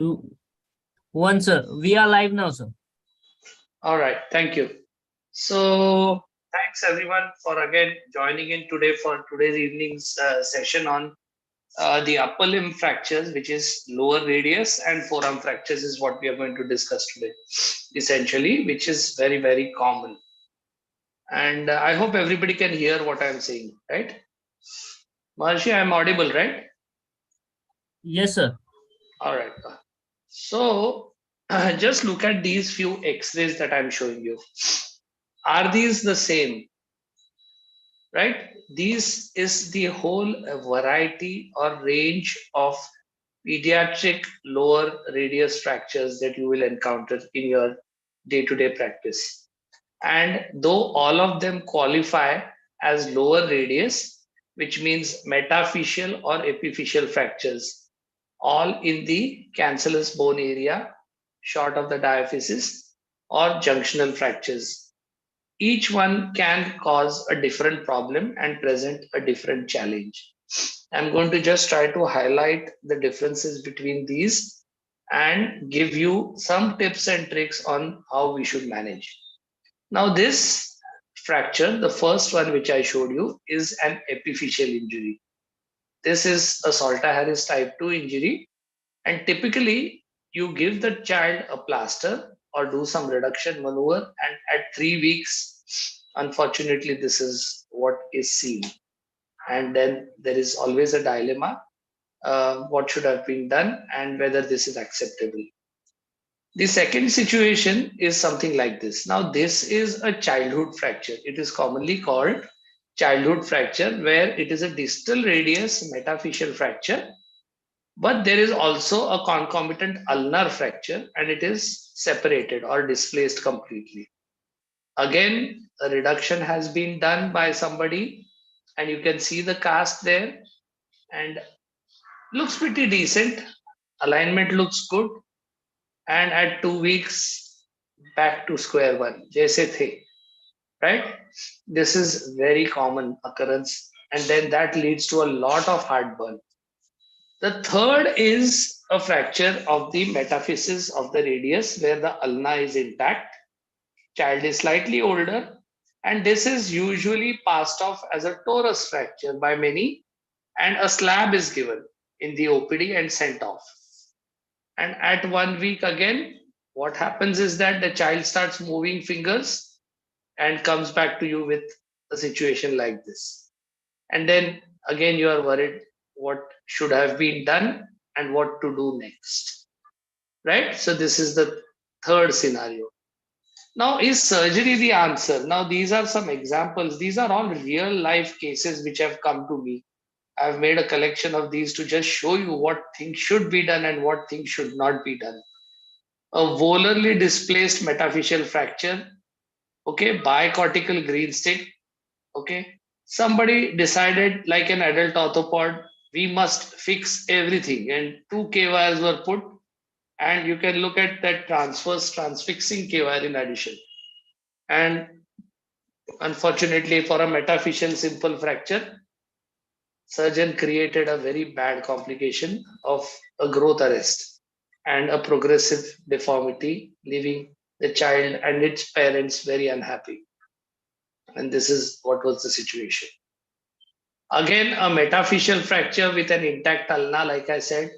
Two, one, sir. We are live now, sir. All right, thank you. So, thanks everyone for again joining in today for today's evening's session on the upper limb fractures, which is lower radius, and forearm fractures is what we are going to discuss today, essentially, which is very, very common. And I hope everybody can hear what I'm saying, right? Maharshi, I'm audible, right? Yes, sir. All right. So, just look at these few x-rays that I'm showing you. Are these the same? Right? These is the whole variety or range of pediatric lower radius fractures that you will encounter in your day-to-day practice. And though all of them qualify as lower radius, which means metaphyseal or epiphyseal fractures, all in the cancellous bone area, short of the diaphysis, or junctional fractures, each one can cause a different problem and present a different challenge. I'm going to just try to highlight the differences between these and give you some tips and tricks on how we should manage. Now, this fracture, the first one which I showed you, is an epiphyseal injury. This is a Salter-Harris type 2 injury, and typically you give the child a plaster or do some reduction maneuver, and at 3 weeks, unfortunately, this is what is seen. And then there is always a dilemma, what should have been done and whether this is acceptable. The second situation is something like this. Now, this is a childhood fracture. It is commonly called childhood fracture, where it is a distal radius metaphyseal fracture, but there is also a concomitant ulnar fracture and it is separated or displaced completely. Again, a reduction has been done by somebody and you can see the cast there and looks pretty decent. Alignment looks good. And at 2 weeks, back to square one. Jaise the, right? This is very common occurrence. And then that leads to a lot of heartburn. The third is a fracture of the metaphysis of the radius where the ulna is intact. Child is slightly older, and this is usually passed off as a torus fracture by many, and a slab is given in the OPD and sent off. And at 1 week again, what happens is that the child starts moving fingers and comes back to you with a situation like this. And then again, you are worried what should have been done and what to do next. Right? So, this is the third scenario. Now, is surgery the answer? Now, these are some examples. These are all real life cases which have come to me. I've made a collection of these to just show you what things should be done and what things should not be done. A volarly displaced metaphyseal fracture, okay, bicortical green stick, okay. Somebody decided, like an adult orthopod, we must fix everything, and 2 K-wires were put, and you can look at that transverse transfixing K-wire in addition. And unfortunately, for a metaphyseal simple fracture, surgeon created a very bad complication of a growth arrest and a progressive deformity, leaving the child and its parents very unhappy. And this is what was the situation. Again, a metaphyseal fracture with an intact ulna, like I said,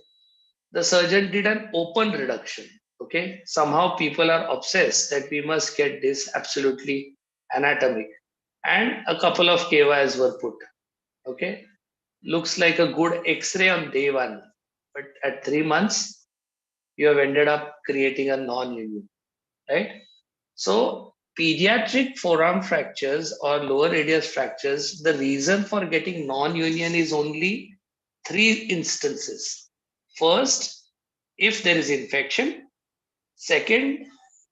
the surgeon did an open reduction. Okay, somehow people are obsessed that we must get this absolutely anatomic, and a couple of K-wires were put. Okay, looks like a good X-ray on day one, but at 3 months, you have ended up creating a non-union, right? So, pediatric forearm fractures or lower radius fractures, the reason for getting non-union is only 3 instances. First, if there is infection. Second,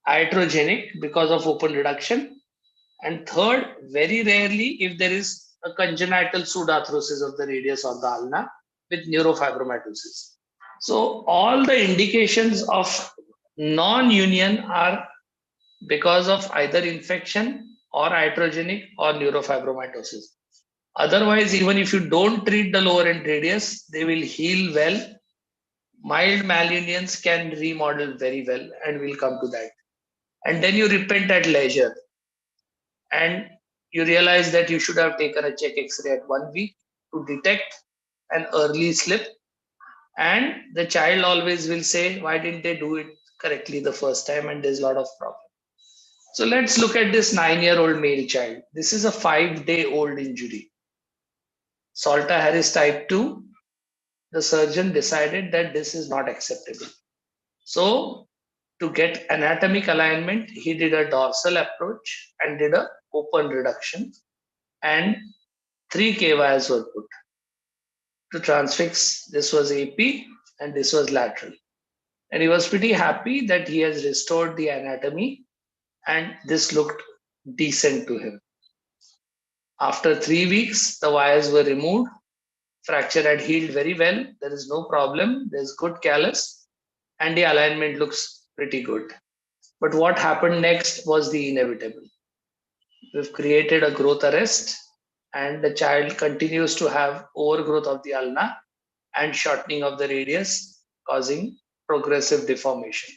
iatrogenic because of open reduction. And third, very rarely, if there is a congenital pseudarthrosis of the radius or the ulna with neurofibromatosis. So, all the indications of non-union are because of either infection or iatrogenic or neurofibromatosis. Otherwise, even if you don't treat the lower end radius, they will heal well Mild malunions can remodel very well, and we'll come to that. And then you repent at leisure, and you realize that you should have taken a check X-ray at 1 week to detect an early slip. And the child always will say, why didn't they do it correctly the first time? And there's a lot of problem. So let's look at this 9-year-old male child. This is a 5-day-old injury. Salter Harris type 2. The surgeon decided that this is not acceptable. So to get anatomic alignment, he did a dorsal approach and did a open reduction, and 3 K wires were put to transfix. This was AP and this was lateral. And he was pretty happy that he has restored the anatomy and this looked decent to him. After 3 weeks, the wires were removed. Fracture had healed very well. There is no problem. There's good callus and the alignment looks pretty good. But what happened next was the inevitable. We've created a growth arrest and the child continues to have overgrowth of the ulna and shortening of the radius, causing progressive deformation.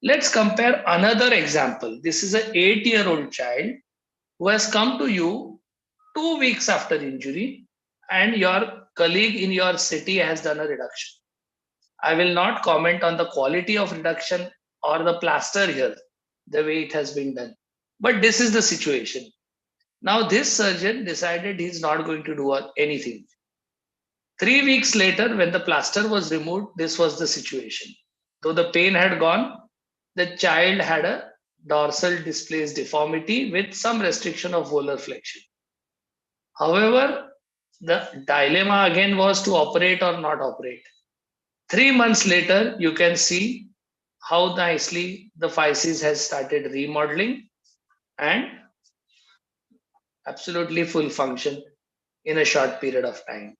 Let's compare another example. This is an 8-year-old child who has come to you 2 weeks after injury, and your colleague in your city has done a reduction. I will not comment on the quality of reduction or the plaster here, the way it has been done. But this is the situation. Now, this surgeon decided he's not going to do anything. 3 weeks later, when the plaster was removed, this was the situation. Though the pain had gone, the child had a dorsal displaced deformity with some restriction of volar flexion. However, the dilemma again was to operate or not operate. 3 months later, you can see how nicely the physis has started remodeling and absolutely full function in a short period of time.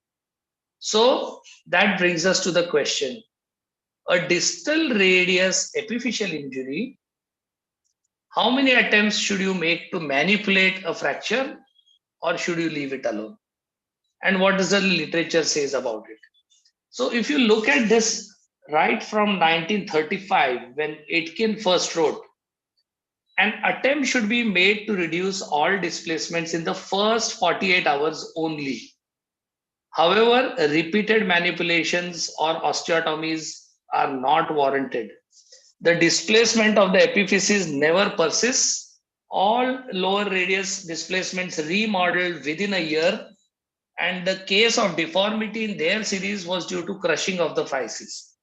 So that brings us to the question, a distal radius epiphyseal injury, how many attempts should you make to manipulate a fracture, or should you leave it alone? And what does the literature says about it? So if you look at this right from 1935, when Aitken first wrote, an attempt should be made to reduce all displacements in the first 48 hours only. However, repeated manipulations or osteotomies are not warranted. The displacement of the epiphysis never persists. All lower radius displacements remodeled within a year, and the case of deformity in their series was due to crushing of the physis,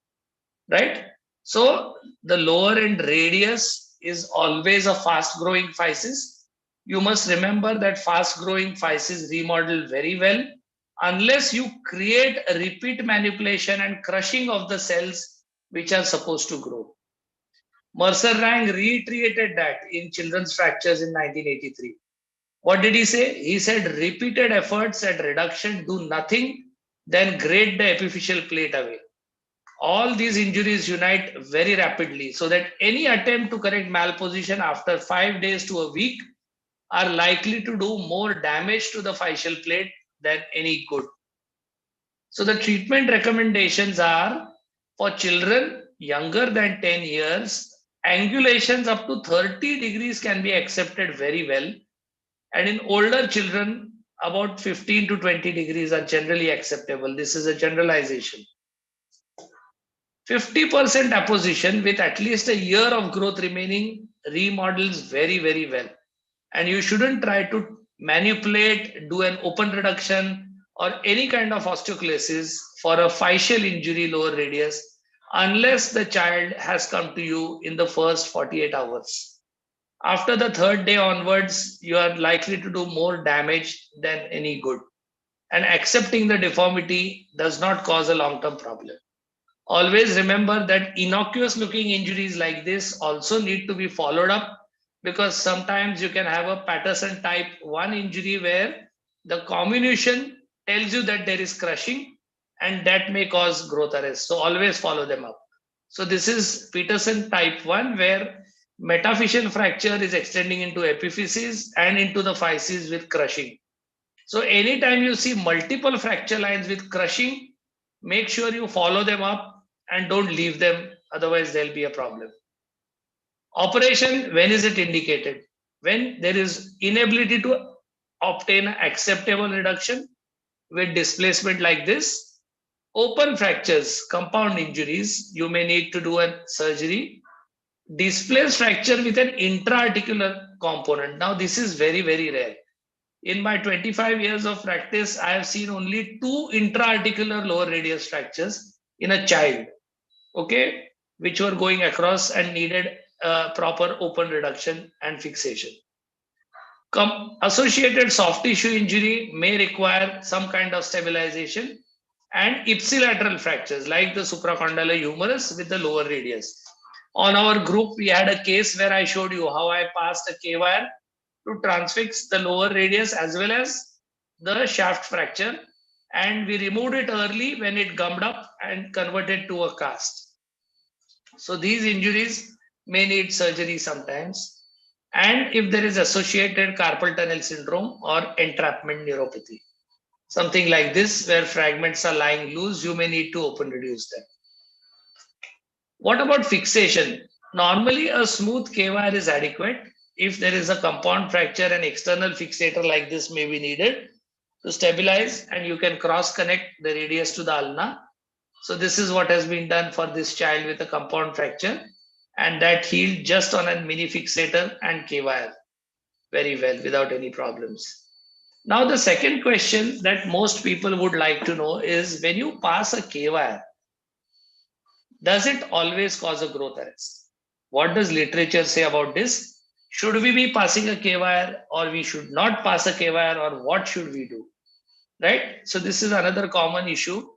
right? So the lower end radius is always a fast growing physis. You must remember that fast growing physis remodel very well unless you create a repeat manipulation and crushing of the cells which are supposed to grow. Mercer Rang reiterated that in children's fractures in 1983. What did he say? He said repeated efforts at reduction do nothing, then grade the epiphyseal plate away. All these injuries unite very rapidly, so that any attempt to correct malposition after 5 days to a week are likely to do more damage to the physeal plate than any good. So the treatment recommendations are for children younger than 10 years, angulations up to 30 degrees can be accepted very well. And in older children, about 15 to 20 degrees are generally acceptable. This is a generalization. 50% apposition with at least a year of growth remaining remodels very, very well. And you shouldn't try to manipulate, do an open reduction or any kind of osteoclasis for a physeal injury lower radius unless the child has come to you in the first 48 hours. After the third day onwards, you are likely to do more damage than any good. And accepting the deformity does not cause a long-term problem. Always remember that innocuous looking injuries like this also need to be followed up, because sometimes you can have a Patterson type 1 injury where the comminution tells you that there is crushing and that may cause growth arrest. So always follow them up. So this is Peterson type 1 where metaphyseal fracture is extending into epiphysis and into the physis with crushing. So anytime you see multiple fracture lines with crushing, make sure you follow them up and don't leave them, otherwise there'll be a problem. Operation, when is it indicated? When there is inability to obtain acceptable reduction with displacement like this. Open fractures, compound injuries, you may need to do a surgery. Displaced fracture with an intra-articular component. Now, this is very, very rare. In my 25 years of practice, I have seen only 2 intra-articular lower radius fractures in a child, okay, which were going across and needed proper open reduction and fixation. Associated soft tissue injury may require some kind of stabilization, and ipsilateral fractures like the supracondylar humerus with the lower radius. On our group, we had a case where I showed you how I passed a K-wire to transfix the lower radius as well as the shaft fracture, and we removed it early when it gummed up and converted to a cast. So these injuries may need surgery sometimes, and if there is associated carpal tunnel syndrome or entrapment neuropathy. Something like this, where fragments are lying loose, you may need to open reduce them. What about fixation? Normally, a smooth K-wire is adequate. If there is a compound fracture, an external fixator like this may be needed to stabilize, and you can cross connect the radius to the ulna. So this is what has been done for this child with a compound fracture, and that healed just on a mini fixator and K-wire very well without any problems. Now, the second question that most people would like to know is, when you pass a K-wire, does it always cause a growth arrest? What does literature say about this? Should we be passing a K-wire, or we should not pass a K-wire, or what should we do? Right? So this is another common issue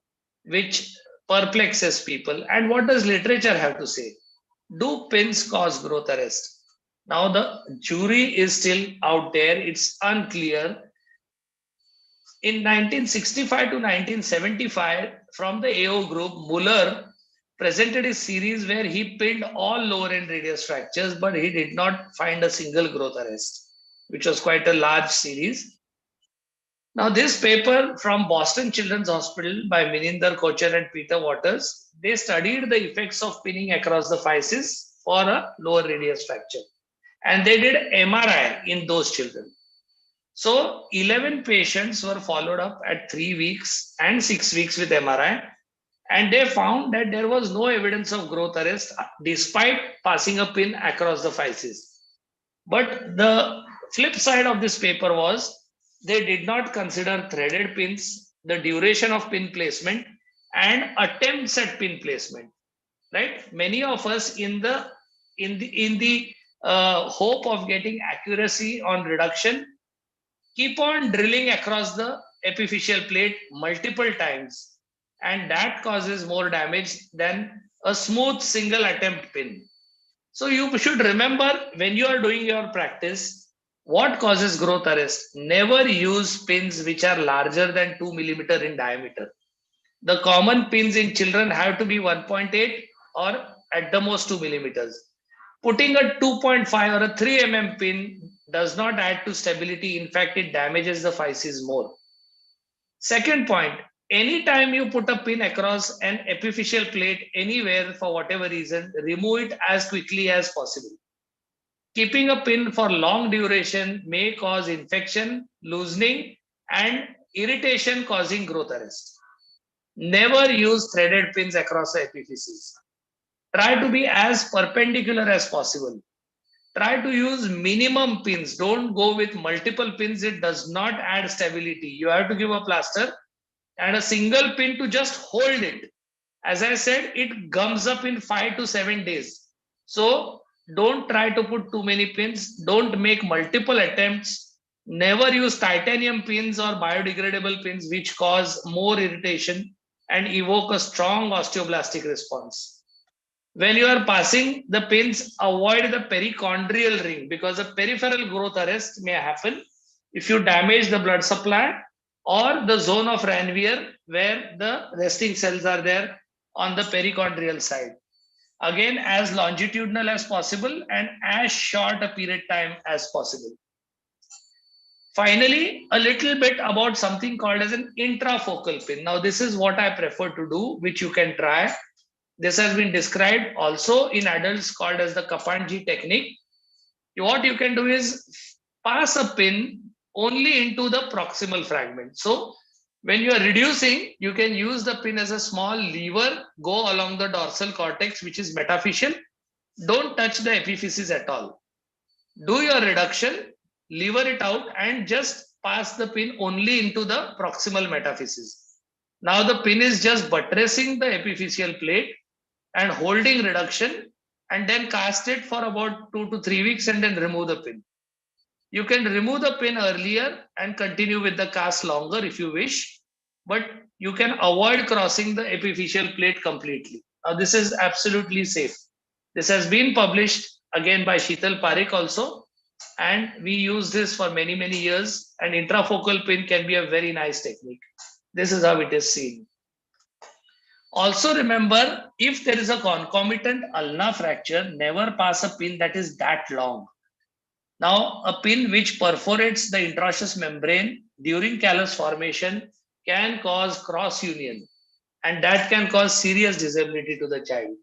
which perplexes people. And what does literature have to say? Do pins cause growth arrest? Now the jury is still out there. It's unclear. In 1965 to 1975, from the AO group, Muller presented a series where he pinned all lower end radius fractures, but he did not find a single growth arrest, which was quite a large series. Now, this paper from Boston Children's Hospital by Mininder Kocher and Peter Waters, they studied the effects of pinning across the physis for a lower radius fracture. And they did MRI in those children. So 11 patients were followed up at 3 weeks and 6 weeks with MRI, and they found that there was no evidence of growth arrest despite passing a pin across the physis. But the flip side of this paper was they did not consider threaded pins, the duration of pin placement, and attempts at pin placement. Right? Many of us in the hope of getting accuracy on reduction keep on drilling across the epiphyseal plate multiple times, and that causes more damage than a smooth single attempt pin. So you should remember, when you are doing your practice, what causes growth arrest? Never use pins which are larger than 2 millimeter in diameter. The common pins in children have to be 1.8 or at the most 2 millimeters. Putting a 2.5 or a 3 mm pin does not add to stability. In fact, it damages the physis more. Second point, anytime you put a pin across an epiphyseal plate anywhere for whatever reason, remove it as quickly as possible. Keeping a pin for long duration may cause infection, loosening, and irritation, causing growth arrest. Never use threaded pins across the epiphysis. Try to be as perpendicular as possible. Try to use minimum pins. Don't go with multiple pins. It does not add stability. You have to give a plaster and a single pin to just hold it. As I said, it gums up in 5 to 7 days. So don't try to put too many pins. Don't make multiple attempts. Never use titanium pins or biodegradable pins, which cause more irritation and evoke a strong osteoblastic response. When you are passing the pins, avoid the perichondrial ring, because a peripheral growth arrest may happen if you damage the blood supply or the zone of Ranvier where the resting cells are there on the perichondrial side. Again, as longitudinal as possible and as short a period time as possible. Finally, a little bit about something called as an intrafocal pin. Now, this is what I prefer to do, which you can try. This has been described also in adults called as the Kapandji technique. What you can do is pass a pin only into the proximal fragment. So when you are reducing, you can use the pin as a small lever, go along the dorsal cortex, which is metaphyseal. Don't touch the epiphysis at all. Do your reduction, lever it out, and just pass the pin only into the proximal metaphysis. Now the pin is just buttressing the epiphyseal plate and holding reduction, and then cast it for about 2 to 3 weeks and then remove the pin. You can remove the pin earlier and continue with the cast longer if you wish, but you can avoid crossing the epiphyseal plate completely. Now, this is absolutely safe. This has been published again by Sheetal Parekh also, and we use this for many, many years. And intrafocal pin can be a very nice technique. This is how it is seen. Also remember, if there is a concomitant ulnar fracture, never pass a pin that is that long. Now, a pin which perforates the interosseous membrane during callus formation can cause cross union, and that can cause serious disability to the child.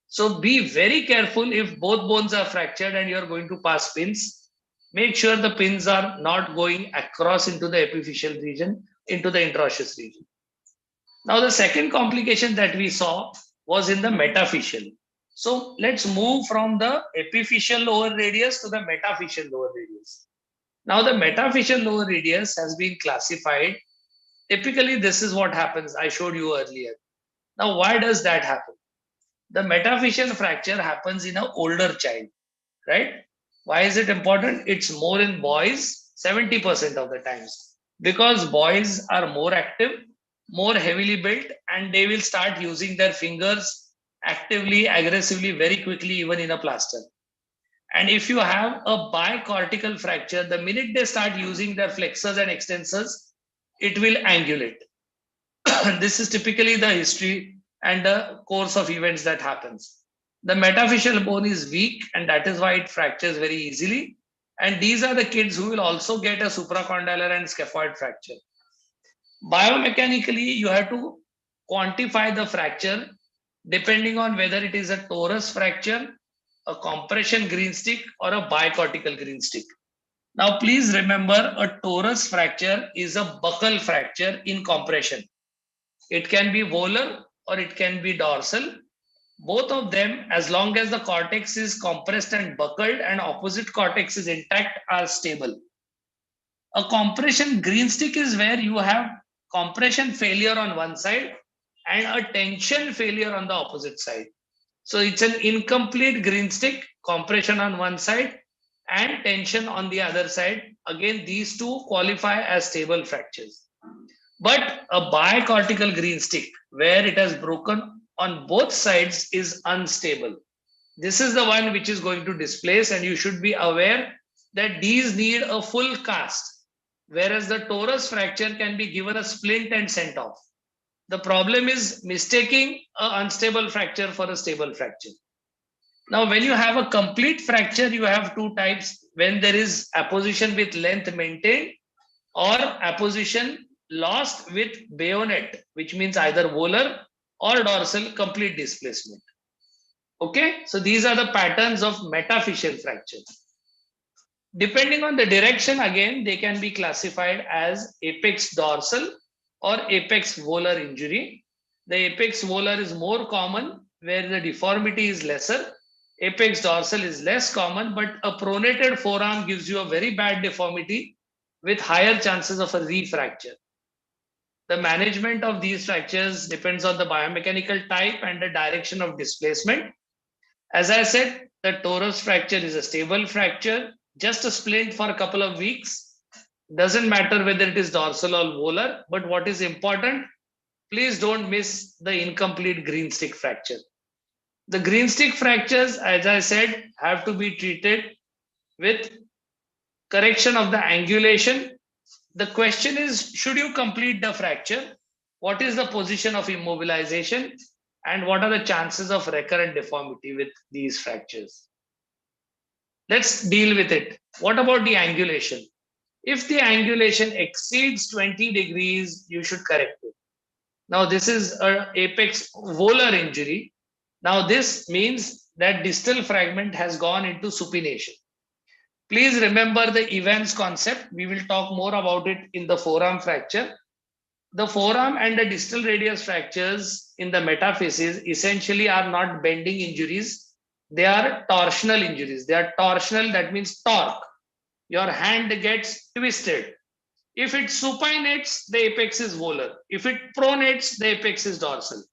So be very careful if both bones are fractured and you're going to pass pins. Make sure the pins are not going across into the epiphyseal region, into the interosseous region. Now, the second complication that we saw was in the metaphyseal. So let's move from the epiphyseal lower radius to the metaphyseal lower radius. Now, the metaphyseal lower radius has been classified. Typically, this is what happens. I showed you earlier. Now, why does that happen? The metaphyseal fracture happens in an older child, right? Why is it important? It's more in boys 70% of the times, because boys are more active, more heavily built, and they will start using their fingers actively, aggressively, very quickly, even in a plaster. And if you have a bicortical fracture, the minute they start using their flexors and extensors, it will angulate. This is typically the history and the course of events that happens. The metaphyseal bone is weak, and that is why it fractures very easily. And these are the kids who will also get a supracondylar and scaphoid fracture. Biomechanically, you have to quantify the fracture depending on whether it is a torus fracture, a compression green stick, or a bicortical green stick. Now, please remember, a torus fracture is a buccal fracture in compression. It can be volar or it can be dorsal. Both of them, as long as the cortex is compressed and buckled and opposite cortex is intact, are stable. A compression green stick is where you have compression failure on one side and a tension failure on the opposite side. So it's an incomplete green stick, compression on one side and tension on the other side. Again, these two qualify as stable fractures. But a bicortical green stick, where it has broken on both sides, is unstable. This is the one which is going to displace, and you should be aware that these need a full cast, whereas the torus fracture can be given a splint and sent off. The problem is mistaking an unstable fracture for a stable fracture. Now, when you have a complete fracture, you have two types: when there is apposition with length maintained, or apposition lost with bayonet, which means either volar or dorsal complete displacement. Okay, so these are the patterns of metaphyseal fracture. Depending on the direction, again, they can be classified as apex dorsal or apex volar injury. The apex volar is more common, where the deformity is lesser. Apex dorsal is less common, but a pronated forearm gives you a very bad deformity with higher chances of a refracture. The management of these fractures depends on the biomechanical type and the direction of displacement. As I said, the torus fracture is a stable fracture, just a splint for a couple of weeks. Doesn't matter whether it is dorsal or volar, but what is important, please don't miss the incomplete green stick fracture. The green stick fractures, as I said, have to be treated with correction of the angulation. The question is, should you complete the fracture? What is the position of immobilization? And what are the chances of recurrent deformity with these fractures? Let's deal with it. What about the angulation? If the angulation exceeds 20 degrees, you should correct it. Now, this is an apex volar injury. Now this means that distal fragment has gone into supination. Please remember the Evans concept. We will talk more about it in the forearm fracture. The forearm and the distal radius fractures in the metaphysis essentially are not bending injuries. They are torsional injuries. They are torsional, that means torque. Your hand gets twisted. If it supinates, the apex is volar. If it pronates, the apex is dorsal.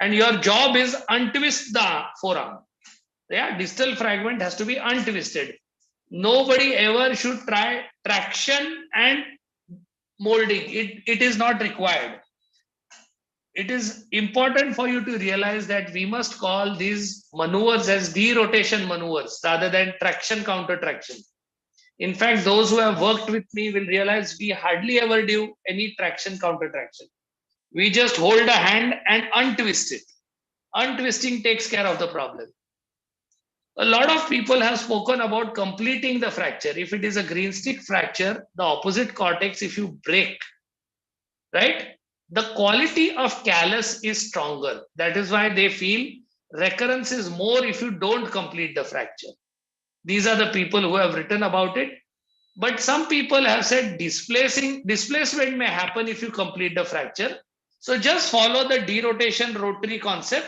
And your job is untwist the forearm. Yeah, distal fragment has to be untwisted. Nobody ever should try traction and molding. It is not required. It is important for you to realize that we must call these maneuvers as derotation maneuvers rather than traction counter traction. In fact, those who have worked with me will realize we hardly ever do any traction counter traction. We just hold a hand and untwist it. Untwisting takes care of the problem. A lot of people have spoken about completing the fracture. If it is a green stick fracture, the opposite cortex, if you break, right, the quality of callus is stronger. That is why they feel recurrence is more if you don't complete the fracture. These are the people who have written about it. But some people have said displacement may happen if you complete the fracture. So just follow the derotation rotary concept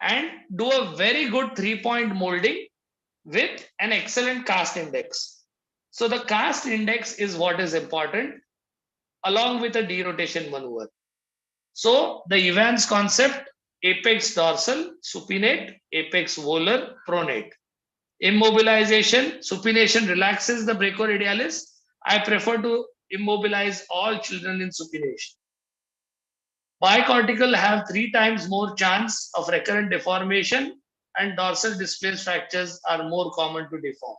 and do a very good 3-point molding with an excellent cast index. So the cast index is what is important along with a derotation maneuver. So the Evans concept, apex dorsal, supinate, apex volar, pronate. Immobilization, supination relaxes the brachioradialis. I prefer to immobilize all children in supination. Bicortical have 3 times more chance of recurrent deformation, and dorsal displaced fractures are more common to deform.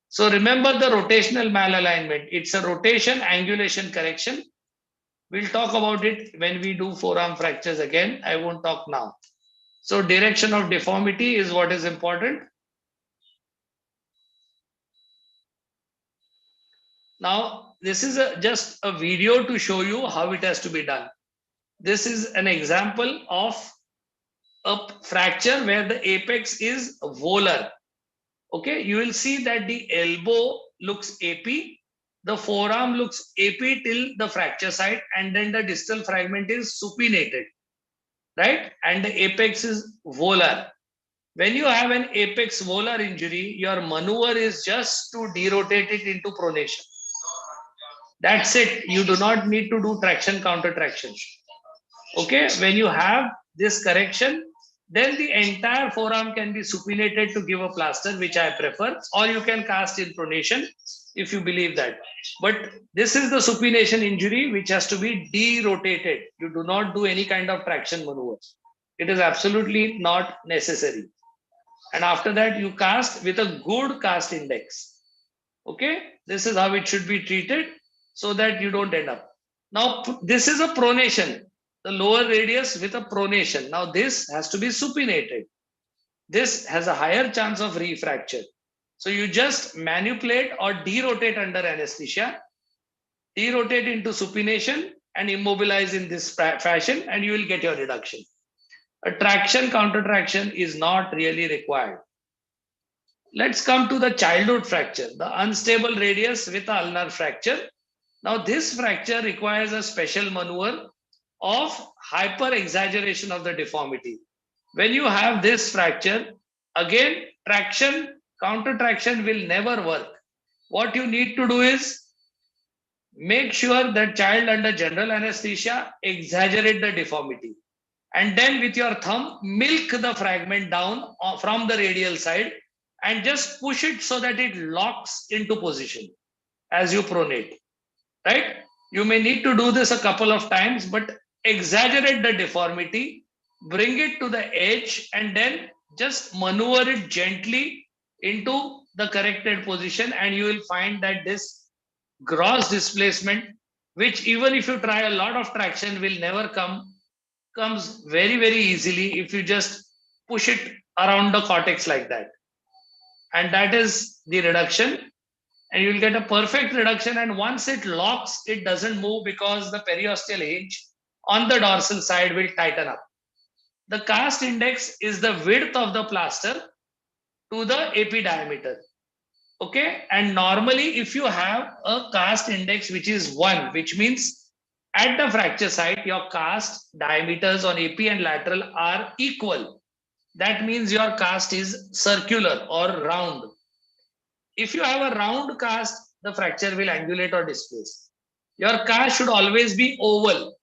So remember the rotational malalignment. It's a rotation angulation correction. We'll talk about it when we do forearm fractures again. I won't talk now. So direction of deformity is what is important. Now, this is just a video to show you how it has to be done. This is an example of a fracture where the apex is volar. Okay, you will see that the elbow looks AP, the forearm looks AP till the fracture site, and then the distal fragment is supinated, right? And the apex is volar. When you have an apex volar injury, your maneuver is just to derotate it into pronation. That's it. You do not need to do traction counter traction. Okay, when you have this correction, then the entire forearm can be supinated to give a plaster, which I prefer, or you can cast in pronation if you believe that. But this is the supination injury which has to be derotated. You do not do any kind of traction maneuvers. It is absolutely not necessary. And after that, you cast with a good cast index. Okay, this is how it should be treated so that you don't end up. Now, this is a pronation, the lower radius with a pronation. Now, this has to be supinated. This has a higher chance of refracture. So, you just manipulate or derotate under anesthesia, derotate into supination and immobilize in this fashion, and you will get your reduction. A traction counter traction is not really required. Let's come to the childhood fracture, the unstable radius with a ulnar fracture. Now, this fracture requires a special maneuver of hyper exaggeration of the deformity. When you have this fracture, again, traction, counter traction will never work. What you need to do is make sure that child under general anesthesia exaggerate the deformity. And then with your thumb, milk the fragment down from the radial side and just push it so that it locks into position as you pronate, right? You may need to do this a couple of times, but exaggerate the deformity, bring it to the edge, and then just maneuver it gently into the corrected position, and you will find that this gross displacement, which even if you try a lot of traction will never come, comes very, very easily if you just push it around the cortex like that. And that is the reduction. And you will get a perfect reduction. And once it locks, it doesn't move because the periosteal hinge on the dorsal side will tighten up. The cast index is the width of the plaster to the AP diameter. Okay, and normally if you have a cast index which is 1, which means at the fracture site your cast diameters on AP and lateral are equal. That means your cast is circular or round. If you have a round cast, the fracture will angulate or displace. Your cast should always be oval.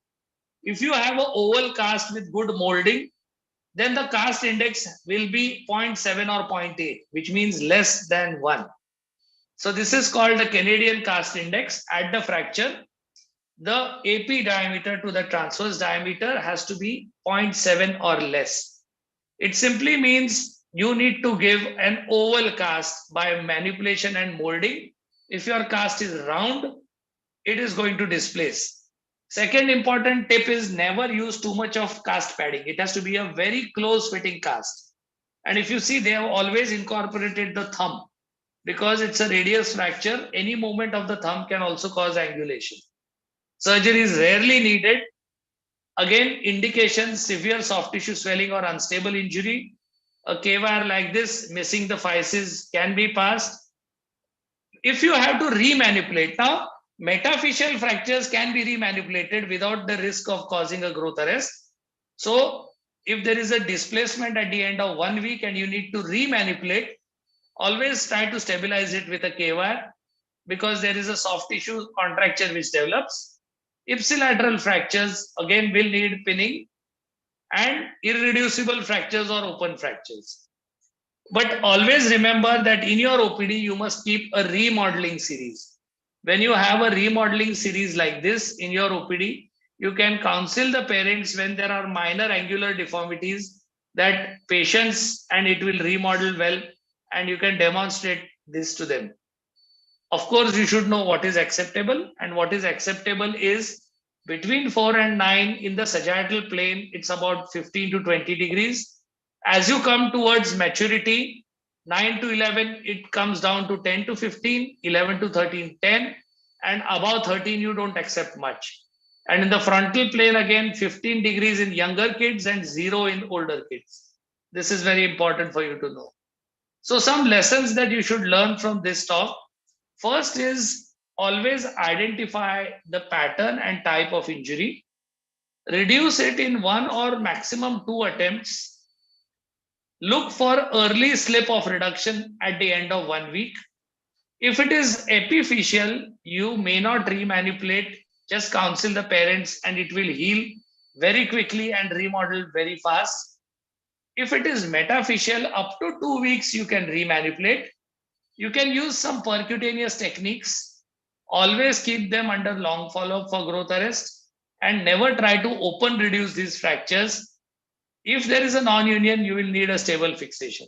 If you have an oval cast with good molding, then the cast index will be zero 0.7 or 0.8, which means less than 1. So this is called the Canadian cast index. At the fracture, the AP diameter to the transverse diameter has to be 0.7 or less. It simply means you need to give an oval cast by manipulation and molding. If your cast is round, it is going to displace. Second important tip is never use too much of cast padding. It has to be a very close fitting cast. And if you see, they have always incorporated the thumb because it's a radius fracture. Any movement of the thumb can also cause angulation. Surgery is rarely needed. Again, indications, severe soft tissue swelling or unstable injury. A K-wire like this, missing the physis, can be passed. If you have to remanipulate, now metaphyseal fractures can be remanipulated without the risk of causing a growth arrest. So if there is a displacement at the end of 1 week and you need to remanipulate, always try to stabilize it with a K-wire because there is a soft tissue contracture which develops. Ipsilateral fractures again will need pinning, and irreducible fractures or open fractures. But always remember that in your OPD, you must keep a remodeling series. When you have a remodeling series like this in your OPD, you can counsel the parents when there are minor angular deformities that patients and it will remodel well, and you can demonstrate this to them. Of course, you should know what is acceptable, and what is acceptable is between 4 and 9 in the sagittal plane, it's about 15 to 20 degrees. As you come towards maturity, 9 to 11, it comes down to 10 to 15, 11 to 13, 10, and above 13, you don't accept much. And in the frontal plane, again, 15 degrees in younger kids and 0 in older kids. This is very important for you to know. So some lessons that you should learn from this talk. First is always identify the pattern and type of injury. Reduce it in 1 or maximum 2 attempts. Look for early slip of reduction at the end of 1 week. If it is epiphyseal, you may not remanipulate. Just counsel the parents and it will heal very quickly and remodel very fast. If it is metaphyseal, up to 2 weeks you can remanipulate. You can use some percutaneous techniques. Always keep them under long follow-up for growth arrest and never try to open reduce these fractures. If there is a non-union, you will need a stable fixation.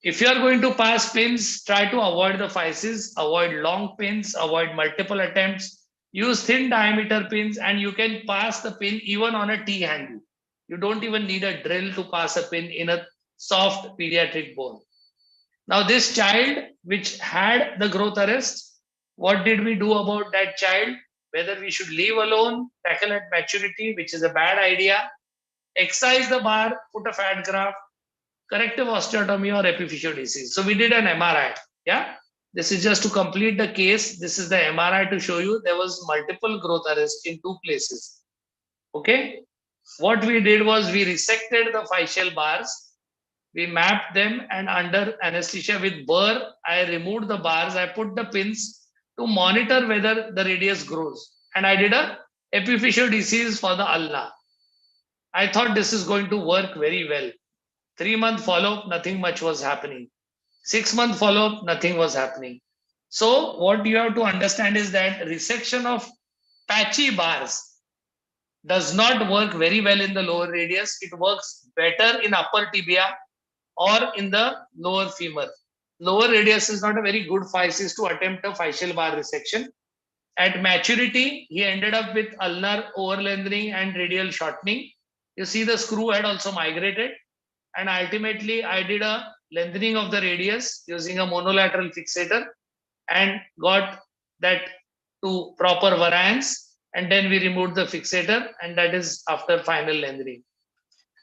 If you are going to pass pins, try to avoid the physis, avoid long pins, avoid multiple attempts, use thin diameter pins, and you can pass the pin even on a T handle. You don't even need a drill to pass a pin in a soft pediatric bone. Now this child which had the growth arrest, what did we do about that child? Whether we should leave alone, tackle at maturity, which is a bad idea, excise the bar, put a fat graft, corrective osteotomy or epiphyseal disease. So we did an MRI. Yeah, this is just to complete the case. This is the MRI to show you there was multiple growth arrest in 2 places. Okay, what we did was we resected the physeal bars. We mapped them, and under anesthesia with burr, I removed the bars. I put the pins to monitor whether the radius grows. And I did a epiphyseal disease for the ulna. I thought this is going to work very well. 3-month follow-up, nothing much was happening. 6-month follow-up, nothing was happening. So what you have to understand is that resection of patchy bars does not work very well in the lower radius. It works better in upper tibia or in the lower femur. Lower radius is not a very good physis to attempt a physeal bar resection. At maturity, he ended up with ulnar overlengthening and radial shortening. You see the screw had also migrated, and ultimately I did a lengthening of the radius using a monolateral fixator and got that to proper variance, and then we removed the fixator, and that is after final lengthening.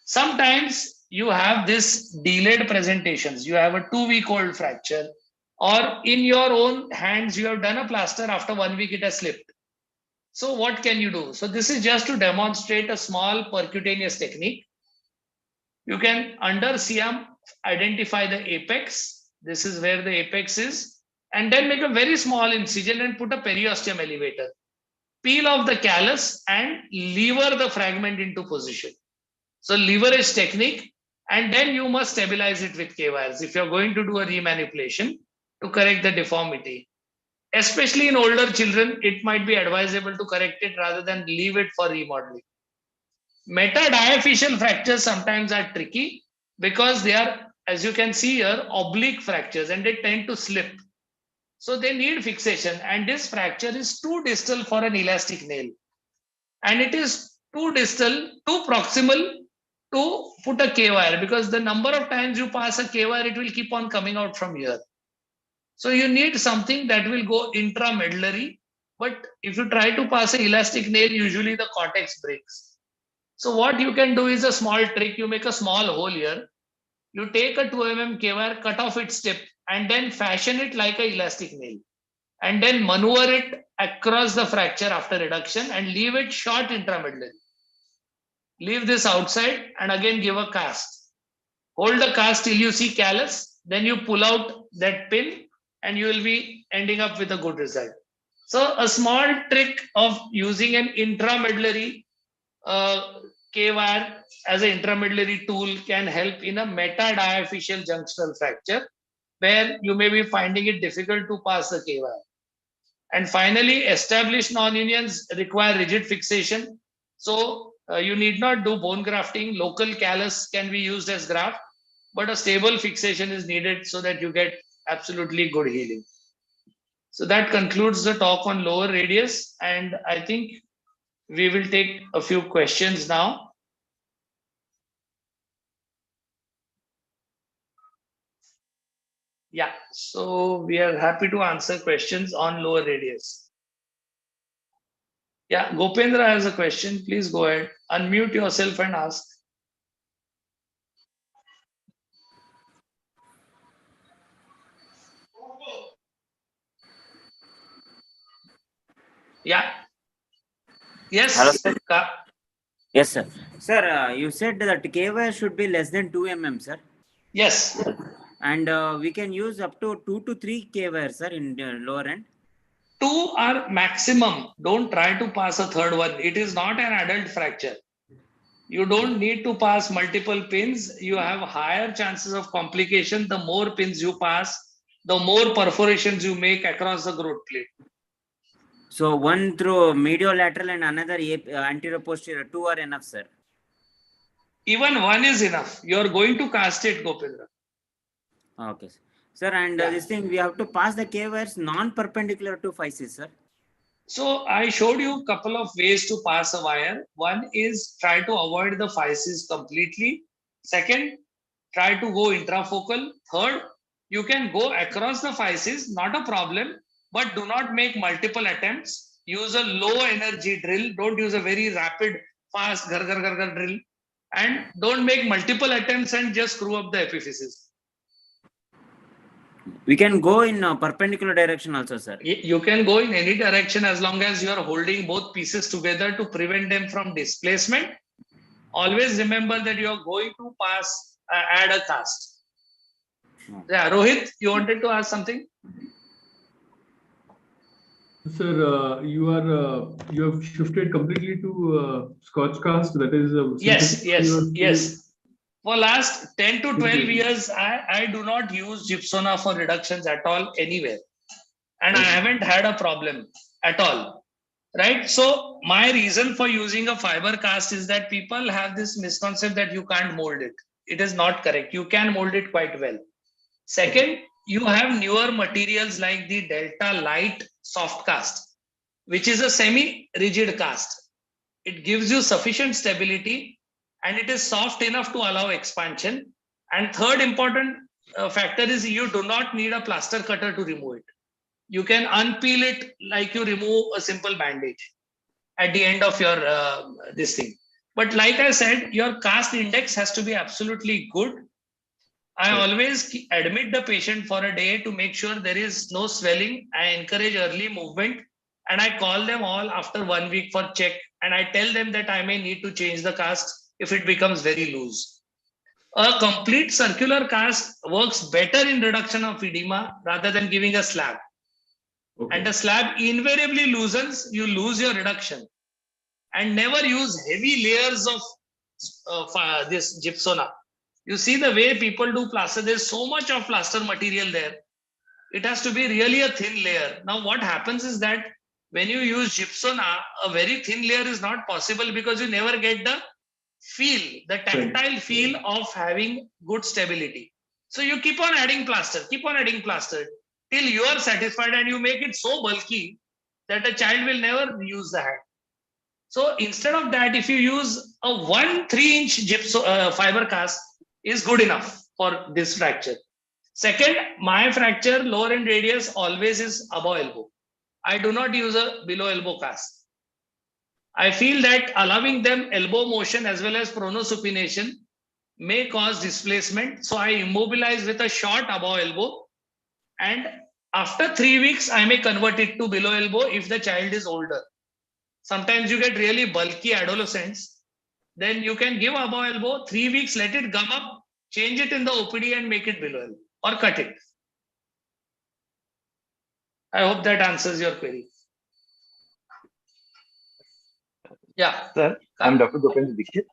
Sometimes you have this delayed presentations. You have a 2-week-old fracture, or in your own hands, you have done a plaster. After 1 week, it has slipped. So what can you do? So this is just to demonstrate a small percutaneous technique. You can under CM identify the apex. This is where the apex is, and then make a very small incision and put a periosteum elevator. Peel off the callus and lever the fragment into position. So leverage technique, and then you must stabilize it with K-wires if you're going to do a remanipulation to correct the deformity. Especially in older children, it might be advisable to correct it rather than leave it for remodeling. Metadiaphyseal fractures sometimes are tricky because they are, as you can see here, oblique fractures, and they tend to slip. So they need fixation, and this fracture is too distal for an elastic nail, and it is too distal, too proximal to put a K-wire, because the number of times you pass a K-wire, it will keep on coming out from here. So you need something that will go intramedullary. But if you try to pass an elastic nail, usually the cortex breaks. So what you can do is a small trick. You make a small hole here. You take a 2 mm K-wire, cut off its tip, and then fashion it like an elastic nail. And then maneuver it across the fracture after reduction and leave it short intramedullary. Leave this outside and again give a cast. Hold the cast till you see callus. Then you pull out that pin and you will be ending up with a good result. So a small trick of using an intramedullary K-wire as an intramedullary tool can help in a metadiaphyseal junctional fracture, where you may be finding it difficult to pass the K-wire. And finally, established non-unions require rigid fixation. So you need not do bone grafting. Local callus can be used as graft, but a stable fixation is needed so that you get absolutely good healing. So that concludes the talk on lower radius, and I think we will take a few questions now. Yeah, so we are happy to answer questions on lower radius. Yeah, Gopendra has a question. Please go ahead. Unmute yourself and ask. Yeah. Yes. Hello, sir. Ka- Yes, sir. Sir, you said that K-wire should be less than 2 mm, sir. Yes. And we can use up to 2 to 3 K-wire, sir, in the lower end. 2 are maximum. Don't try to pass a third one. It is not an adult fracture. You don't need to pass multiple pins. You have higher chances of complication. The more pins you pass, the more perforations you make across the growth plate. So one through mediolateral and another anterior posterior, 2 are enough, sir. Even one is enough. You are going to cast it, Gopindra. Okay, sir. Sir, and Yeah. this thing, we have to pass the K-wires non-perpendicular to physis, sir. So I showed you a couple of ways to pass a wire. One is try to avoid the physis completely. Second, try to go intrafocal. Third, you can go across the physis, not a problem, but do not make multiple attempts. Use a low energy drill. Don't use a very rapid, fast gar gar gar gar drill. And don't make multiple attempts and just screw up the epiphysis. We can go in perpendicular direction also, sir. You can go in any direction as long as you are holding both pieces together to prevent them from displacement. Always remember that you are going to pass, add a cast. Yeah, Rohit, you wanted to ask something? Sir, you have shifted completely to Scotch cast. That is Yes. For last 10 to 12 years, I do not use gypsona for reductions at all anywhere, and I haven't had a problem at all. Right? So my reason for using a fiber cast is that people have this misconception that you can't mold it. It is not correct. You can mold it quite well. Second, you have newer materials like the Delta Light soft cast, which is a semi-rigid cast. It gives you sufficient stability and it is soft enough to allow expansion. And third important factor is you do not need a plaster cutter to remove it. You can unpeel it like you remove a simple bandage at the end of your this thing. But like I said, your cast index has to be absolutely good. I always admit the patient for a day to make sure there is no swelling. I encourage early movement, and I call them all after 1 week for check. And I tell them that I may need to change the cast if it becomes very loose. A complete circular cast works better in reduction of edema rather than giving a slab. Okay. And the slab invariably loosens, you lose your reduction. And never use heavy layers of this gypsona. You see the way people do plaster, there's so much of plaster material there. It has to be really a thin layer. Now what happens is that when you use gypsona, a very thin layer is not possible because you never get the feel, the tactile feel of having good stability. So you keep on adding plaster till you are satisfied, and you make it so bulky that a child will never use the hand. So instead of that, if you use a 1 3-inch fiber cast is good enough for this fracture. Second, my fracture lower end radius always is above elbow. I do not use a below elbow cast. I feel that allowing them elbow motion as well as pronosupination may cause displacement. So I immobilize with a short above elbow, and after 3 weeks, I may convert it to below elbow if the child is older. Sometimes you get really bulky adolescents, then you can give above elbow, 3 weeks, let it gum up, change it in the OPD and make it below elbow or cut it. I hope that answers your query. Yeah. Sir, I'm Dr. Gopendra Dixit.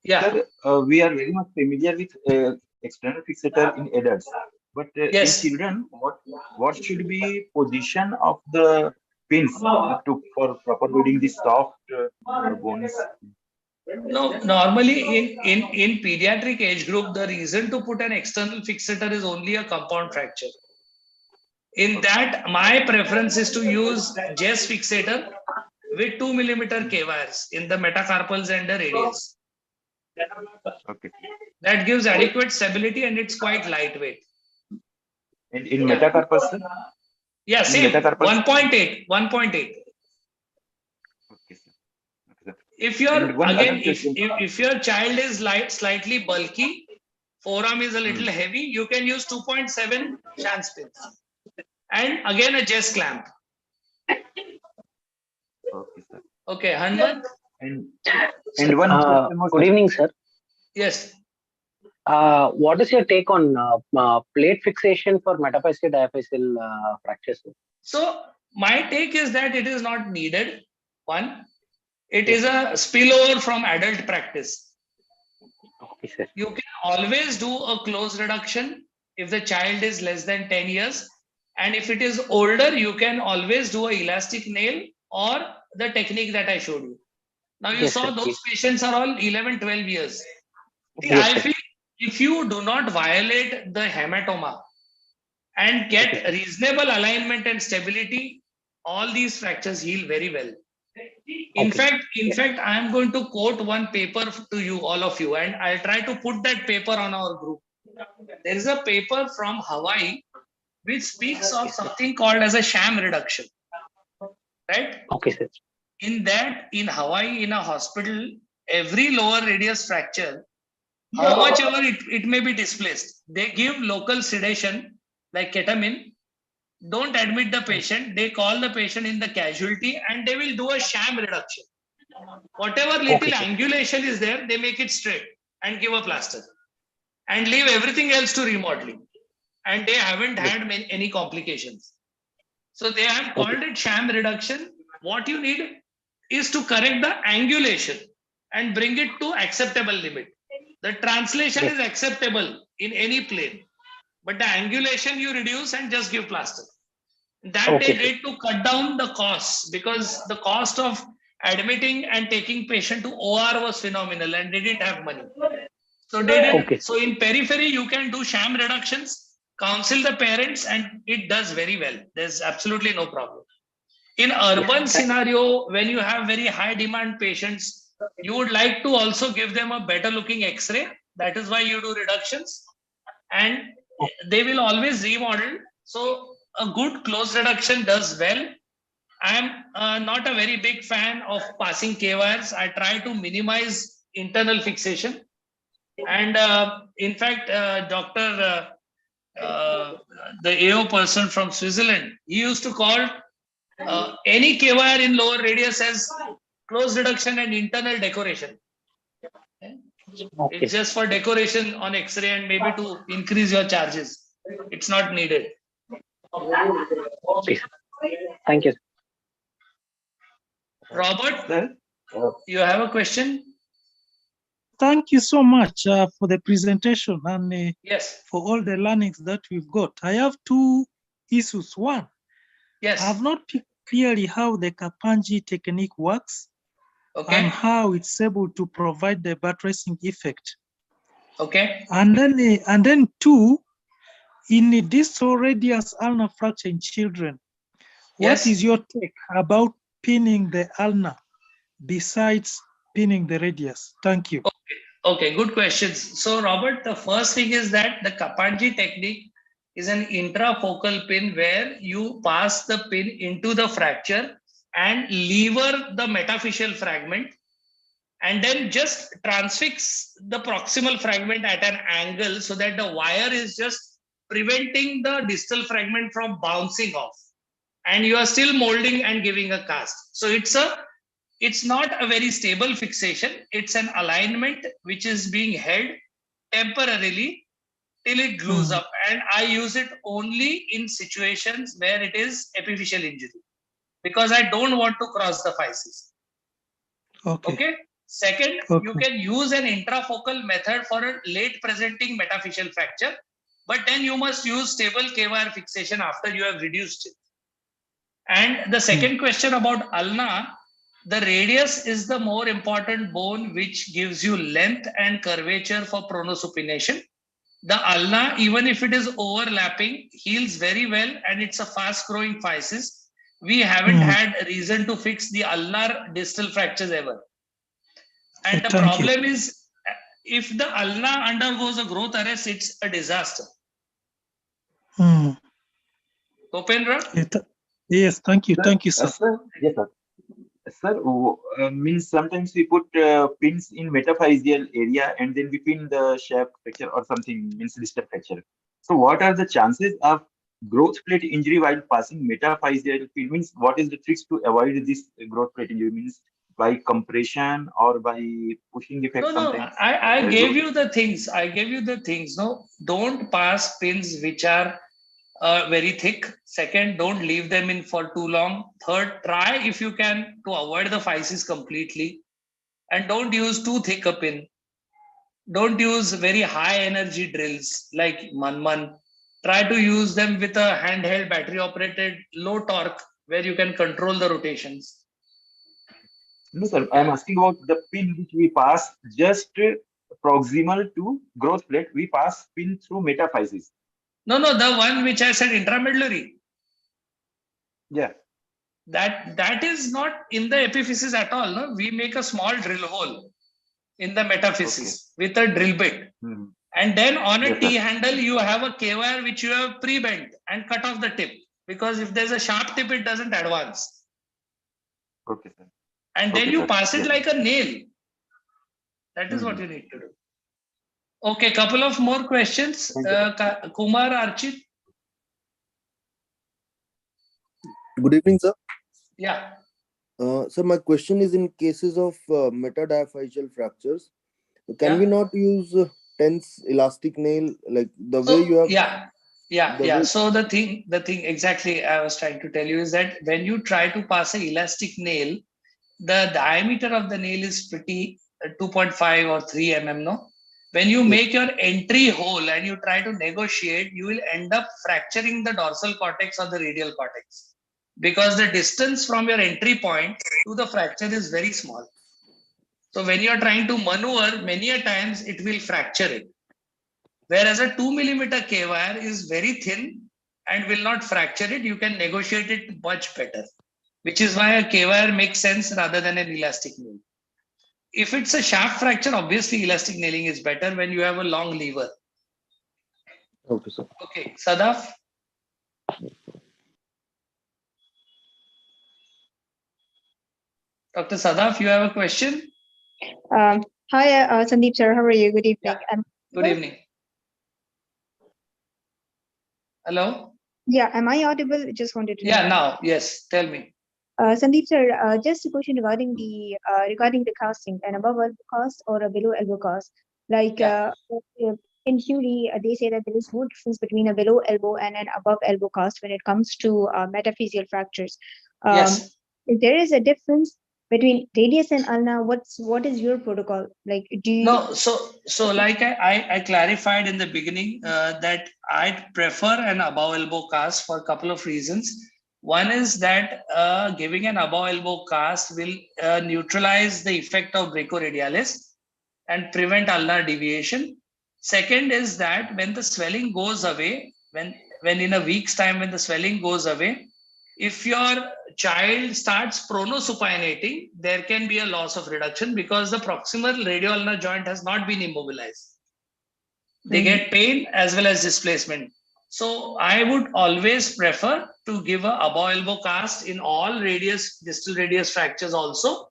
Yeah. Sir, we are very much familiar with external fixator in adults, but Yes. in children, what should be position of the pins for proper loading the soft bones? No, normally in pediatric age group, the reason to put an external fixator is only a compound fracture. In that, my preference is to use Jess fixator with 2 millimeter K-wires in the metacarpals and the radius. Okay. That gives adequate stability and it's quite lightweight. And in metacarpals, sir? Yeah, same. metacarpals? 1.8. Okay, sir. Okay, sir. If you're And one again, other question. if your child is slightly bulky, forearm is a little heavy, you can use 2.7 shank pins. And again a Jess clamp. Okay, sir. Okay, Hanwant? And one question was, Good evening, sir. Yes. What is your take on plate fixation for metaphyseal diaphyseal fractures? So my take is that it is not needed. One, it is a spillover from adult practice. Okay, sir. You can always do a close reduction if the child is less than 10 years. And if it is older, you can always do a elastic nail or the technique that I showed you. Now you saw those patients are all 11, 12 years. I feel if you do not violate the hematoma and get reasonable alignment and stability, all these fractures heal very well. In fact, I am going to quote one paper to you, all of you, and I'll try to put that paper on our group. There is a paper from Hawaii which speaks of something called as a sham reduction. Right? Okay, sir. In that, in Hawaii, in a hospital, every lower radius fracture, how much ever it may be displaced, they give local sedation like ketamine. Don't admit the patient. They call the patient in the casualty and they will do a sham reduction. Whatever little angulation is there, they make it straight and give a plaster and leave everything else to remodeling. And they haven't had any complications. So they have called it sham reduction. What you need is to correct the angulation and bring it to acceptable limit. The translation is acceptable in any plane, but the angulation you reduce and just give plaster. That they did to cut down the costs, because the cost of admitting and taking patient to OR was phenomenal and they didn't have money. So they did. So in periphery, you can do sham reductions, counsel the parents, and it does very well. There's absolutely no problem. In urban scenario, when you have very high demand patients, you would like to also give them a better looking X-ray. That is why you do reductions, and they will always remodel. So a good close reduction does well. I am not a very big fan of passing K-wires. I try to minimize internal fixation. And in fact, the AO person from Switzerland, he used to call any K-wire in lower radius as close reduction and internal decoration. Okay. It's just for decoration on X-ray and maybe to increase your charges. It's not needed. Okay. Thank you. Robert, Sir, you have a question? Thank you so much for the presentation and Yes. for all the learnings that we've got. I have two issues. One, Yes. I have not picked clearly how the Kapanji technique works and Okay. how it's able to provide the buttressing effect. Okay. And then two, in the distal radius ulnar fracture in children, what Yes. is your take about pinning the ulnar besides pinning the radius? Thank you. Okay, good questions. So, Robert, the first thing is that the Kapanji technique is an intrafocal pin where you pass the pin into the fracture and lever the metaphyseal fragment and then just transfix the proximal fragment at an angle so that the wire is just preventing the distal fragment from bouncing off. And you are still molding and giving a cast. So it's not a very stable fixation. It's an alignment which is being held temporarily till it glues up. And I use it only in situations where it is epiphyseal injury because I don't want to cross the physis. Okay. Second, you can use an intrafocal method for a late presenting metaphyseal fracture, but then you must use stable K-wire fixation after you have reduced it. And the second question about ulna, the radius is the more important bone which gives you length and curvature for pronosupination. The ulna, even if it is overlapping, heals very well and it's a fast growing physis. We haven't had reason to fix the ulnar distal fractures ever. And the problem is, if the ulna undergoes a growth arrest, it's a disaster. Topendra? Yes, thank you. Sir, Thank you, sir. Sir, yes, sir. Sir, means sometimes we put pins in metaphyseal area and then we pin the shaft fracture or something, means distal fracture. So what are the chances of growth plate injury while passing metaphyseal pin? Means what is the tricks to avoid this growth plate injury? Means by compression or by pushing effect No, sometimes? I gave you the things. I gave you the things. No, don't pass pins which are very thick. Second, don't leave them in for too long. Third, try if you can to avoid the physis completely. And don't use too thick a pin. Don't use very high energy drills like Manman. Try to use them with a handheld battery operated low torque where you can control the rotations. No, sir. I am asking about the pin which we pass just proximal to growth plate. We pass pin through metaphysis. No, the one which I said intramedullary. Yeah. That is not in the epiphysis at all. No, we make a small drill hole in the metaphysis with a drill bit. And then on a T handle, you have a K-wire which you have pre-bent and cut off the tip. Because if there's a sharp tip, it doesn't advance. Okay, sir. And then you pass it like a nail. That is what you need to do. Okay, couple of more questions. Kumar Archit. Good evening, sir. Yeah. So my question is, in cases of metadiaphyseal fractures, can we not use tense elastic nail like the way you have? Yeah. So the thing exactly I was trying to tell you is that when you try to pass an elastic nail, the diameter of the nail is pretty 2.5 or 3 mm. No, when you make your entry hole and you try to negotiate, you will end up fracturing the dorsal cortex or the radial cortex because the distance from your entry point to the fracture is very small. So when you are trying to maneuver, many a times it will fracture it. Whereas a 2 mm K-wire is very thin and will not fracture it. You can negotiate it much better, which is why a K-wire makes sense rather than an elastic nail. If it's a shaft fracture, obviously elastic nailing is better when you have a long lever. Okay, sir. Okay, Sadaf. Dr. Sadaf, you have a question? Hi, Sandeep sir. How are you? Good evening. Good evening. Hello? Yeah, am I audible? Just wanted to know. Yeah, now, yes. Tell me. Sandeep sir, just a question regarding the casting, an above elbow cast or a below elbow cast. Like in theory, they say that there is no difference between a below elbow and an above elbow cast when it comes to metaphyseal fractures. Yes. If there is a difference between radius and ulna, what is your protocol? Like, do you? No, so like I clarified in the beginning that I'd prefer an above elbow cast for a couple of reasons. One is that giving an above elbow cast will neutralize the effect of brachoradialis and prevent ulnar deviation. Second is that when the swelling goes away, when in a week's time when the swelling goes away, if your child starts pronosupinating, there can be a loss of reduction because the proximal radioulnar joint has not been immobilized. They get pain as well as displacement. So I would always prefer to give a above elbow cast in all distal radius fractures also,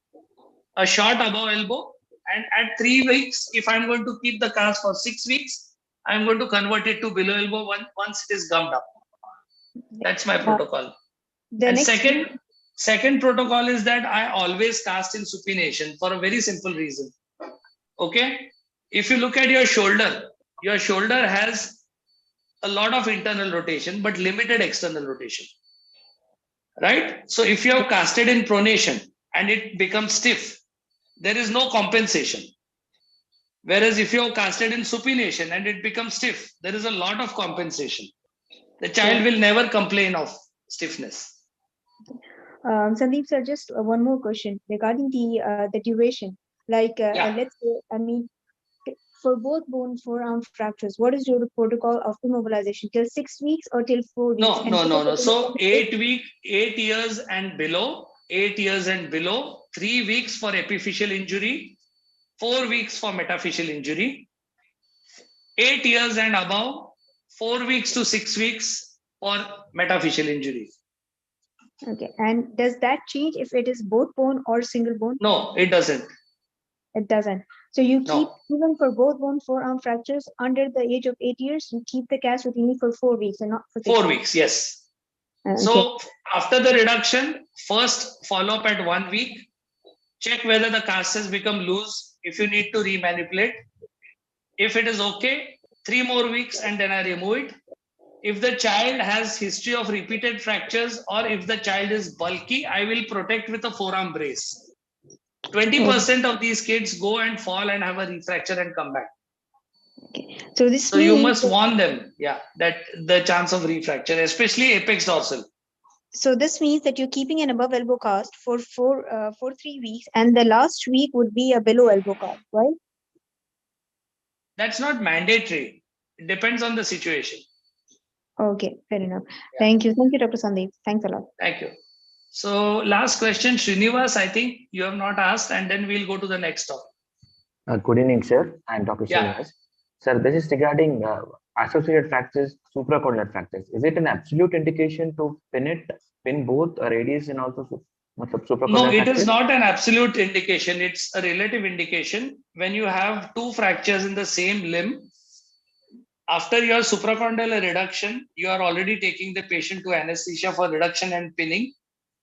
a short above elbow, and at 3 weeks, if I'm going to keep the cast for 6 weeks, I'm going to convert it to below elbow once it is gummed up. That's my protocol. And second protocol is that I always cast in supination for a very simple reason. Okay, if you look at your shoulder has a lot of internal rotation but limited external rotation, right? So if you have casted in pronation and it becomes stiff, there is no compensation. Whereas if you have casted in supination and it becomes stiff, there is a lot of compensation. The child will never complain of stiffness. Sandeep sir, just one more question regarding the duration. Like, let's say, I mean, for both bone forearm fractures, what is your protocol of immobilization? Till 6 weeks or till 4 weeks? No. So 8 years and below, 8 years and below, 3 weeks for epiphyseal injury, 4 weeks for metaphyseal injury, 8 years and above, 4 weeks to 6 weeks for metaphyseal injury. Okay, and does that change if it is both bone or single bone? No, it doesn't. It doesn't. So you keep, even for both bone forearm fractures under the age of 8 years, you keep the cast routinely for 4 weeks and not for 6 4 weeks, yes. So after the reduction, first follow up at 1 week, check whether the cast has become loose, if you need to remanipulate. If it is okay, 3 more weeks and then I remove it. If the child has history of repeated fractures or if the child is bulky, I will protect with a forearm brace. 20% of these kids go and fall and have a refracture and come back. Okay. So this you must warn them, that the chance of refracture, especially apex dorsal. So this means that you're keeping an above elbow cast for 3 weeks, and the last week would be a below elbow cast, right? That's not mandatory. It depends on the situation. Okay, fair enough. Thank you, Dr. Sandeep. Thanks a lot. Thank you. So last question, Srinivas, I think you have not asked, and then we'll go to the next topic. Good evening, sir. I'm Dr. Srinivas. Sir, this is regarding associated fractures, supracondylar fractures. Is it an absolute indication to pin both radius and also supracondylar No, it fractures? is not an absolute indication. It's a relative indication. When you have 2 fractures in the same limb, after your supracondylar reduction, you are already taking the patient to anesthesia for reduction and pinning.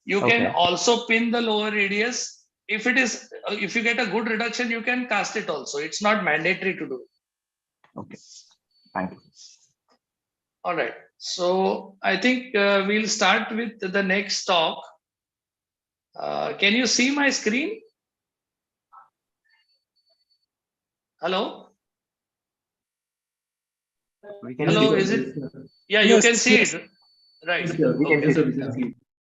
You can also pin the lower radius. If you get a good reduction, you can cast it also. It's not mandatory to do. Okay, thank you. All right. So I think we'll start with the next talk. Can you see my screen? Hello? Hello, is it? Yeah, you can see it. Right.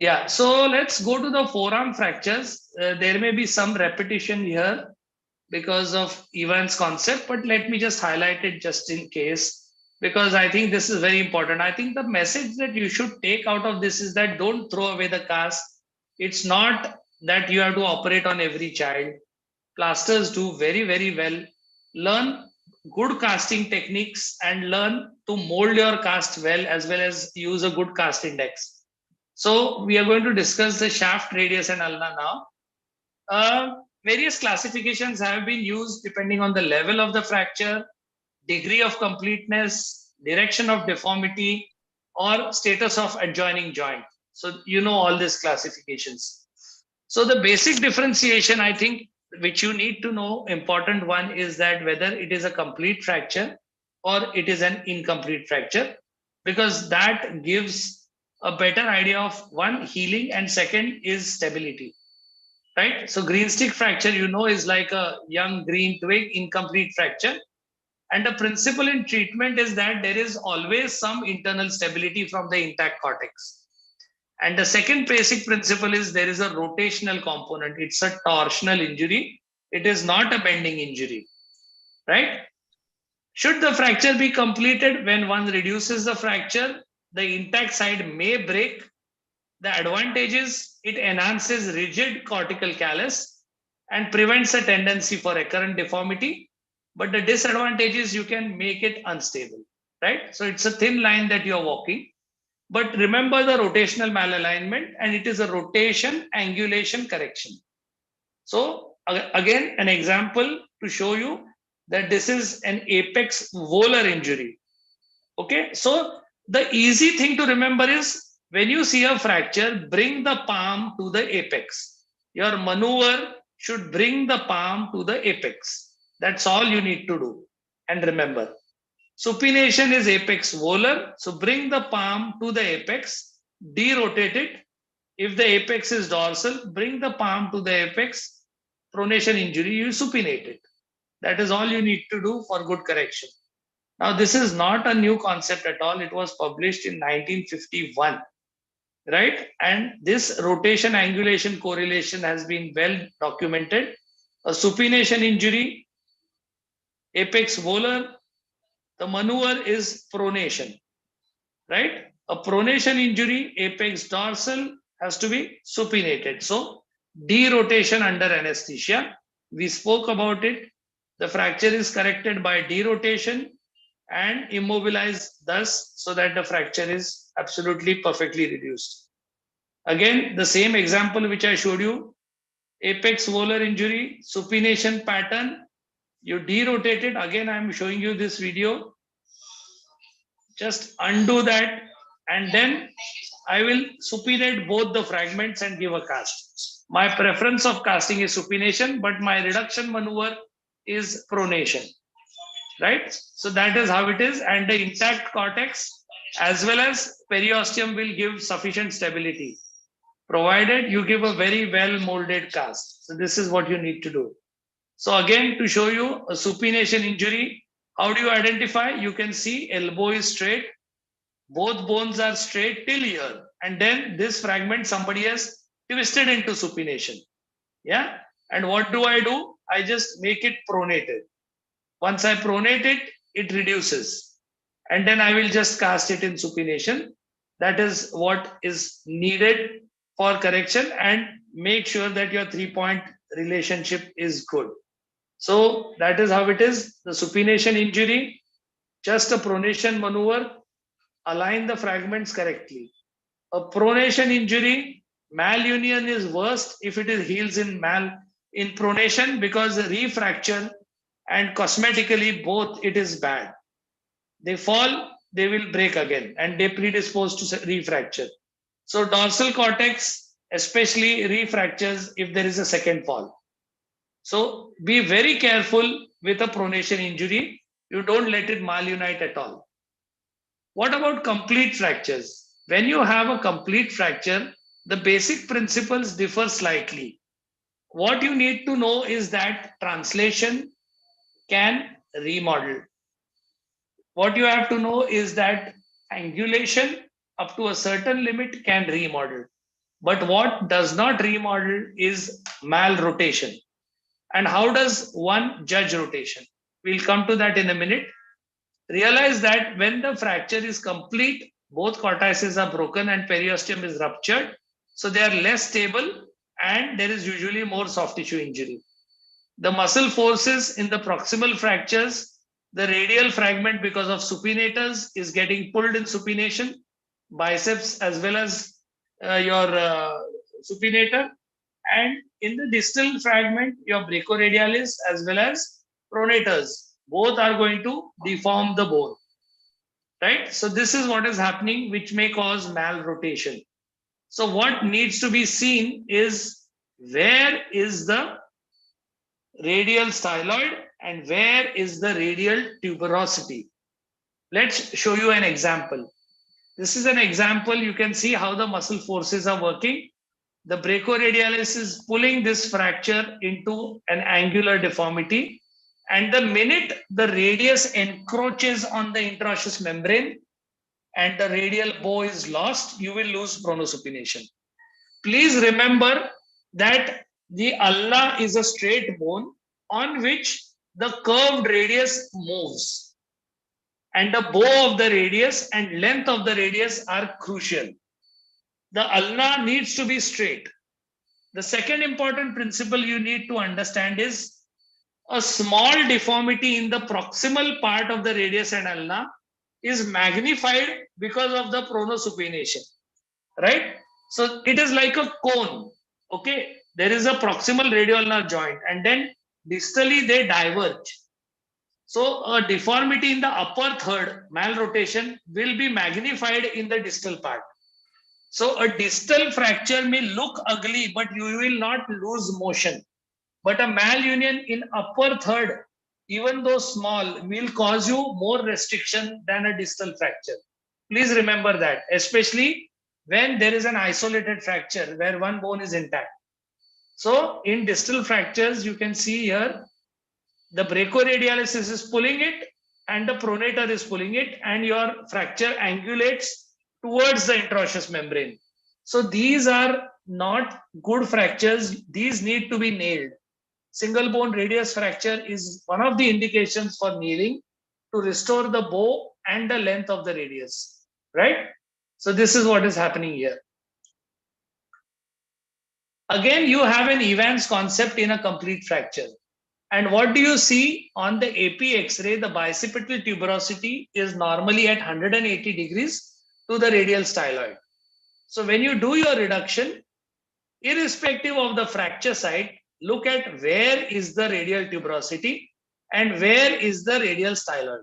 Yeah, so let's go to the forearm fractures. There may be some repetition here because of Ivan's concept, but let me just highlight it just in case, because I think this is very important. I think the message that you should take out of this is that don't throw away the cast. It's not that you have to operate on every child. Plasters do very, very well. Learn good casting techniques and learn to mold your cast well as use a good cast index. So we are going to discuss the shaft radius and ulna now. various classifications have been used depending on the level of the fracture, degree of completeness, direction of deformity, or status of adjoining joint. So you know all these classifications. So the basic differentiation, I think, which you need to know, important one, is that whether it is a complete fracture or it is an incomplete fracture, because that gives a better idea of one, healing, and second is stability. Right? So green stick fracture, you know, is like a young green twig, incomplete fracture. And the principle in treatment is that there is always some internal stability from the intact cortex. And the second basic principle is there is a rotational component. It's a torsional injury. It is not a bending injury, right? Should the fracture be completed, when one reduces the fracture, the intact side may break. The advantage is it enhances rigid cortical callus and prevents a tendency for recurrent deformity. But the disadvantage is you can make it unstable, right? So it's a thin line that you're walking. But remember the rotational malalignment, and it is a rotation angulation correction. So again, an example to show you that this is an apex volar injury. Okay, so the easy thing to remember is when you see a fracture, bring the palm to the apex. Your maneuver should bring the palm to the apex. That's all you need to do. And remember, supination is apex volar. So bring the palm to the apex, derotate it. If the apex is dorsal, bring the palm to the apex. Pronation injury, you supinate it. That is all you need to do for good correction. Now, this is not a new concept at all. It was published in 1951, right? And this rotation angulation correlation has been well documented. A supination injury, apex volar, the maneuver is pronation, right? A pronation injury, apex dorsal, has to be supinated. So, derotation under anesthesia. We spoke about it. The fracture is corrected by derotation and immobilized thus, so that the fracture is absolutely perfectly reduced. Again, the same example which I showed you, apex volar injury, supination pattern, you derotate it. Again, I am showing you this video. Just undo that, and then I will supinate both the fragments and give a cast. My preference of casting is supination, but my reduction maneuver is pronation. Right? So that is how it is. And the intact cortex as well as periosteum will give sufficient stability, provided you give a very well molded cast. So this is what you need to do. So again, to show you a supination injury, how do you identify? You can see elbow is straight, both bones are straight till here, and then this fragment somebody has twisted into supination. Yeah. And what do? I just make it pronated. Once I pronate it, it reduces. And then I will just cast it in supination. That is what is needed for correction, and make sure that your 3-point relationship is good. So that is how it is. The supination injury, just a pronation maneuver, align the fragments correctly. A pronation injury, malunion is worst if it is heals in pronation, because refracture and cosmetically both it is bad. They fall, they will break again, and they predispose to refracture. So dorsal cortex especially refractures if there is a second fall. So be very careful with a pronation injury. You don't let it malunite at all. What about complete fractures? When you have a complete fracture, the basic principles differ slightly. What you need to know is that translation can remodel. What you have to know is that angulation up to a certain limit can remodel. But what does not remodel is malrotation. And how does one judge rotation? We'll come to that in a minute. Realize that when the fracture is complete, both cortices are broken and periosteum is ruptured. So they are less stable, and there is usually more soft tissue injury. The muscle forces in the proximal fractures, the radial fragment because of supinators is getting pulled in supination, biceps as well as your supinator. and in the distal fragment, your brachioradialis as well as pronators, both are going to deform the bone. Right? So this is what is happening, which may cause malrotation. So what needs to be seen is where is the radial styloid and where is the radial tuberosity. Let's show you an example. This is an example. You can see how the muscle forces are working. The brachioradialis is pulling this fracture into an angular deformity. And the minute the radius encroaches on the interosseous membrane and the radial bow is lost, you will lose pronosupination. Please remember that the ulna is a straight bone on which the curved radius moves. And the bow of the radius and length of the radius are crucial. The ulna needs to be straight. The second important principle you need to understand is a small deformity in the proximal part of the radius and ulna is magnified because of the pronosupination, right? So it is like a cone, okay? There is a proximal radioulnar joint and then distally they diverge. So a deformity in the upper third, malrotation, will be magnified in the distal part. So a distal fracture may look ugly, but you will not lose motion. But a malunion in upper third, even though small, will cause you more restriction than a distal fracture. Please remember that, especially when there is an isolated fracture where one bone is intact. So in distal fractures, you can see here, the brachioradialis is pulling it and the pronator is pulling it and your fracture angulates towards the interosseous membrane. So these are not good fractures. These need to be nailed. Single bone radius fracture is one of the indications for nailing to restore the bow and the length of the radius, right? So this is what is happening here. Again, you have an Evans concept in a complete fracture. And what do you see on the AP X-ray? The bicipital tuberosity is normally at 180 degrees to the radial styloid. So when you do your reduction, irrespective of the fracture site, look at where is the radial tuberosity and where is the radial styloid.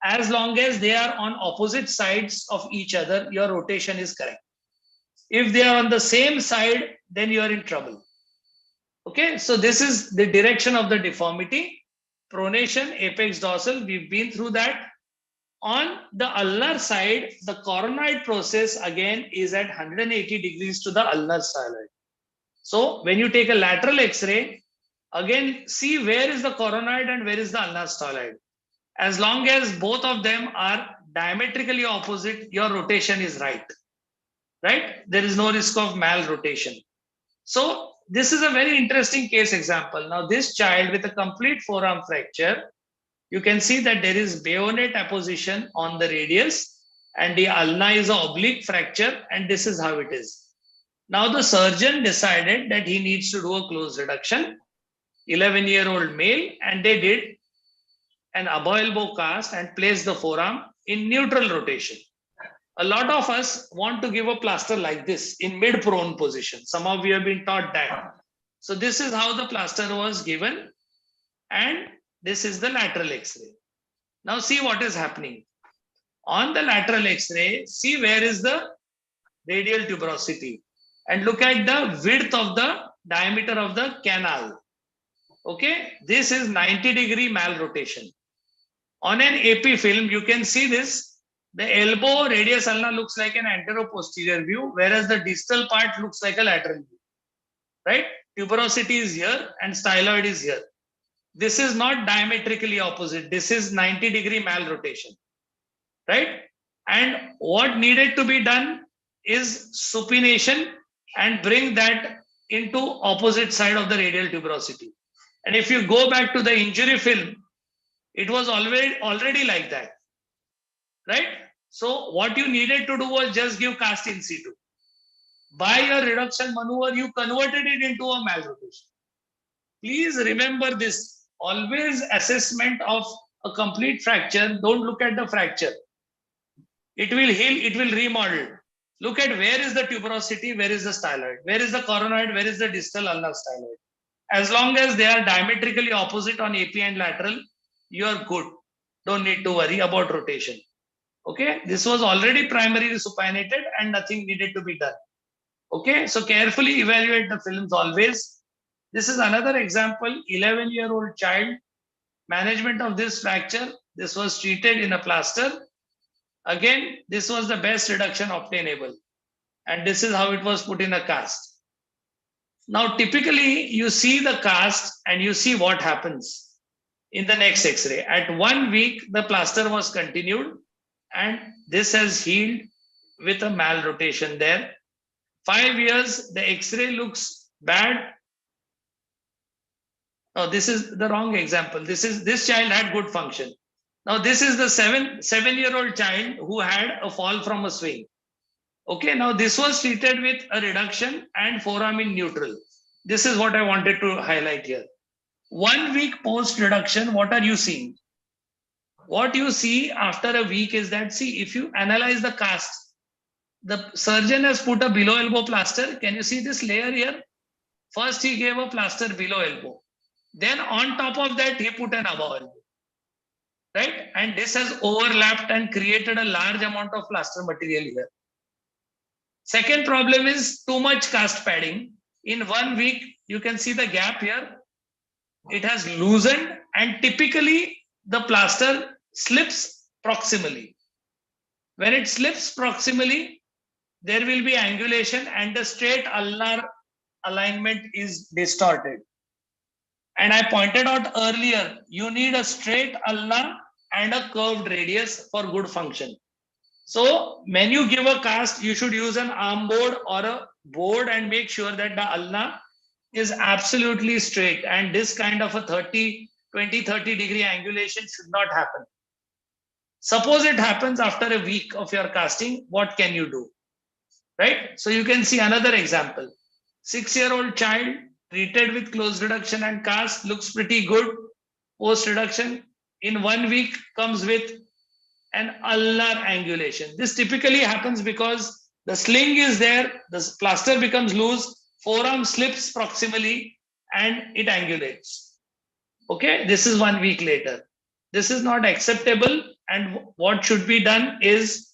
As long as they are on opposite sides of each other, your rotation is correct. If they are on the same side, then you are in trouble. Okay, so this is the direction of the deformity. Pronation, apex dorsal, we've been through that. On the ulnar side, the coronoid process again is at 180 degrees to the ulnar styloid. So when you take a lateral X-ray, again, see where is the coronoid and where is the ulnar styloid. As long as both of them are diametrically opposite, your rotation is right. Right? There is no risk of malrotation. So this is a very interesting case example. Now this child with a complete forearm fracture, you can see that there is bayonet apposition on the radius and the ulna is an oblique fracture and this is how it is. Now the surgeon decided that he needs to do a close reduction, 11-year-old male, and they did an above elbow cast and placed the forearm in neutral rotation. A lot of us want to give a plaster like this in mid-prone position. Some of you have been taught that. So this is how the plaster was given and this is the lateral X-ray. Now see what is happening. On the lateral X-ray, see where is the radial tuberosity and look at the width of the diameter of the canal. Okay, this is 90-degree malrotation. On an AP film, you can see this. The elbow radius ulna looks like an antero-posterior view, whereas the distal part looks like a lateral view. Right? Tuberosity is here and styloid is here. This is not diametrically opposite. This is 90-degree malrotation. Right? And what needed to be done is supination and bring that into opposite side of the radial tuberosity. And if you go back to the injury film, it was already like that. Right? So what you needed to do was just give cast in situ. By your reduction maneuver, you converted it into a malrotation. Please remember this. Always assessment of a complete fracture. Don't look at the fracture. It will heal, it will remodel. Look at where is the tuberosity, where is the styloid, where is the coronoid, where is the distal ulnar styloid. As long as they are diametrically opposite on AP and lateral, you are good. Don't need to worry about rotation. Okay, this was already primarily supinated and nothing needed to be done. Okay, so carefully evaluate the films always. This is another example, 11-year-old child, management of this fracture. This was treated in a plaster. Again, this was the best reduction obtainable. And this is how it was put in a cast. Now, typically, you see the cast and you see what happens in the next X-ray. At 1 week, the plaster was continued and this has healed with a malrotation there. 5 years, the X-ray looks bad. Oh, this is the wrong example. This child had good function. Now, this is the 7-year-old child who had a fall from a swing. Okay, now this was treated with a reduction and forearm in neutral. This is what I wanted to highlight here. 1 week post reduction, what are you seeing? What you see after a week is that, see, if you analyze the cast, the surgeon has put a below elbow plaster. Can you see this layer here? First, he gave a plaster below elbow. Then on top of that, he put an above elbow. Right? And this has overlapped and created a large amount of plaster material here. Second problem is too much cast padding. In 1 week, you can see the gap here. It has loosened and typically the plaster slips proximally. When it slips proximally, there will be angulation and the straight ulnar alignment is distorted. And I pointed out earlier, you need a straight ulna and a curved radius for good function. So when you give a cast, you should use an arm board or a board and make sure that the ulna is absolutely straight. And this kind of a 20, 30 degree angulation should not happen. Suppose it happens after a week of your casting, what can you do? Right? So you can see another example. 6-year-old child treated with closed reduction and cast, looks pretty good. Post reduction in 1 week comes with an ulnar angulation. This typically happens because the sling is there, the plaster becomes loose, forearm slips proximally and it angulates. Okay, this is 1 week later. This is not acceptable, and what should be done is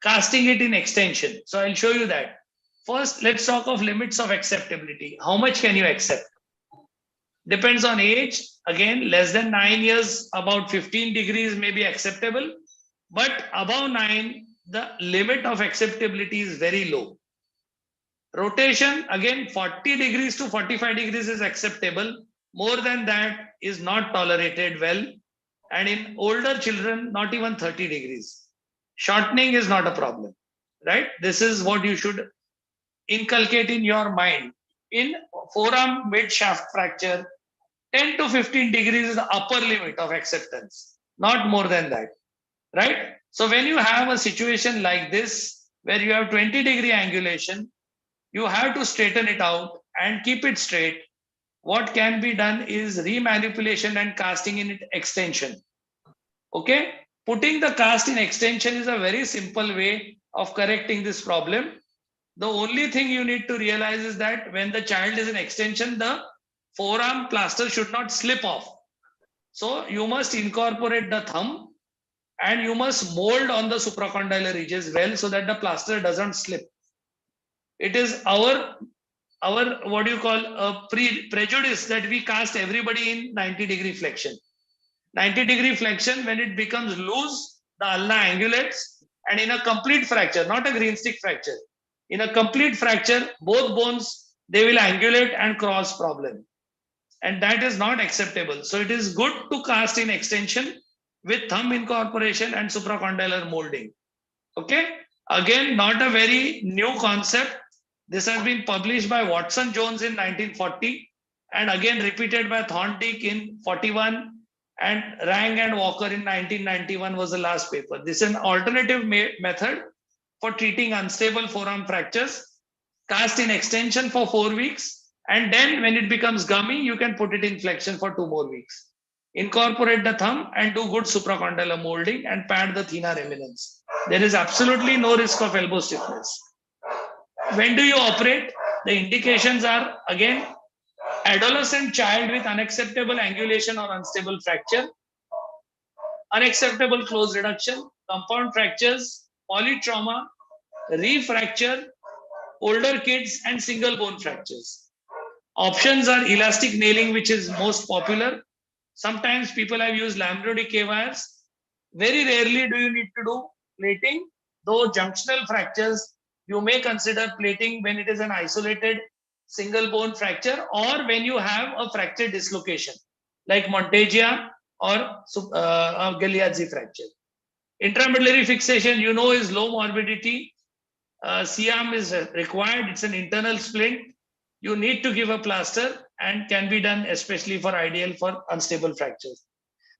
casting it in extension. So I'll show you that. First, let's talk of limits of acceptability. How much can you accept? Depends on age. Again, less than 9 years, about 15 degrees may be acceptable. But above 9, the limit of acceptability is very low. Rotation, again, 40 degrees to 45 degrees is acceptable. More than that is not tolerated well. And in older children, not even 30 degrees. Shortening is not a problem, right? This is what you should inculcate in your mind. In forearm mid shaft fracture, 10 to 15 degrees is the upper limit of acceptance, not more than that, right? So when you have a situation like this, where you have 20 degree angulation, you have to straighten it out and keep it straight. What can be done is remanipulation and casting in extension. Okay, putting the cast in extension is a very simple way of correcting this problem. The only thing you need to realize is that when the child is in extension, the forearm plaster should not slip off. So you must incorporate the thumb and you must mold on the supracondylar ridges well so that the plaster doesn't slip. It is our what do you call a prejudice that we cast everybody in 90 degree flexion. 90 degree flexion, when it becomes loose, the ulna angulates, and in a complete fracture, not a green stick fracture, in a complete fracture, both bones, they will angulate and cause problem. And that is not acceptable. So it is good to cast in extension with thumb incorporation and supracondylar molding. Okay. Again, not a very new concept. This has been published by Watson Jones in 1940 and again repeated by Thorndike in 41 and Rang and Walker in 1991 was the last paper. This is an alternative method for treating unstable forearm fractures. Cast in extension for 4 weeks and then when it becomes gummy, you can put it in flexion for 2 more weeks. incorporate the thumb and do good supracondylar molding and pad the thenar eminence. There is absolutely no risk of elbow stiffness. When do you operate? The indications are, again, adolescent child with unacceptable angulation or unstable fracture, unacceptable close reduction, compound fractures, polytrauma, refracture, older kids, and single bone fractures. Options are elastic nailing, which is most popular. Sometimes people have used lambda K wires. Very rarely do you need to do plating, though junctional fractures, you may consider plating when it is an isolated single bone fracture or when you have a fracture dislocation like Monteggia or Galeazzi fracture. Intramedullary fixation, you know, is low morbidity. C-arm is required. It's an internal splint. You need to give a plaster and can be done especially for ideal for unstable fractures.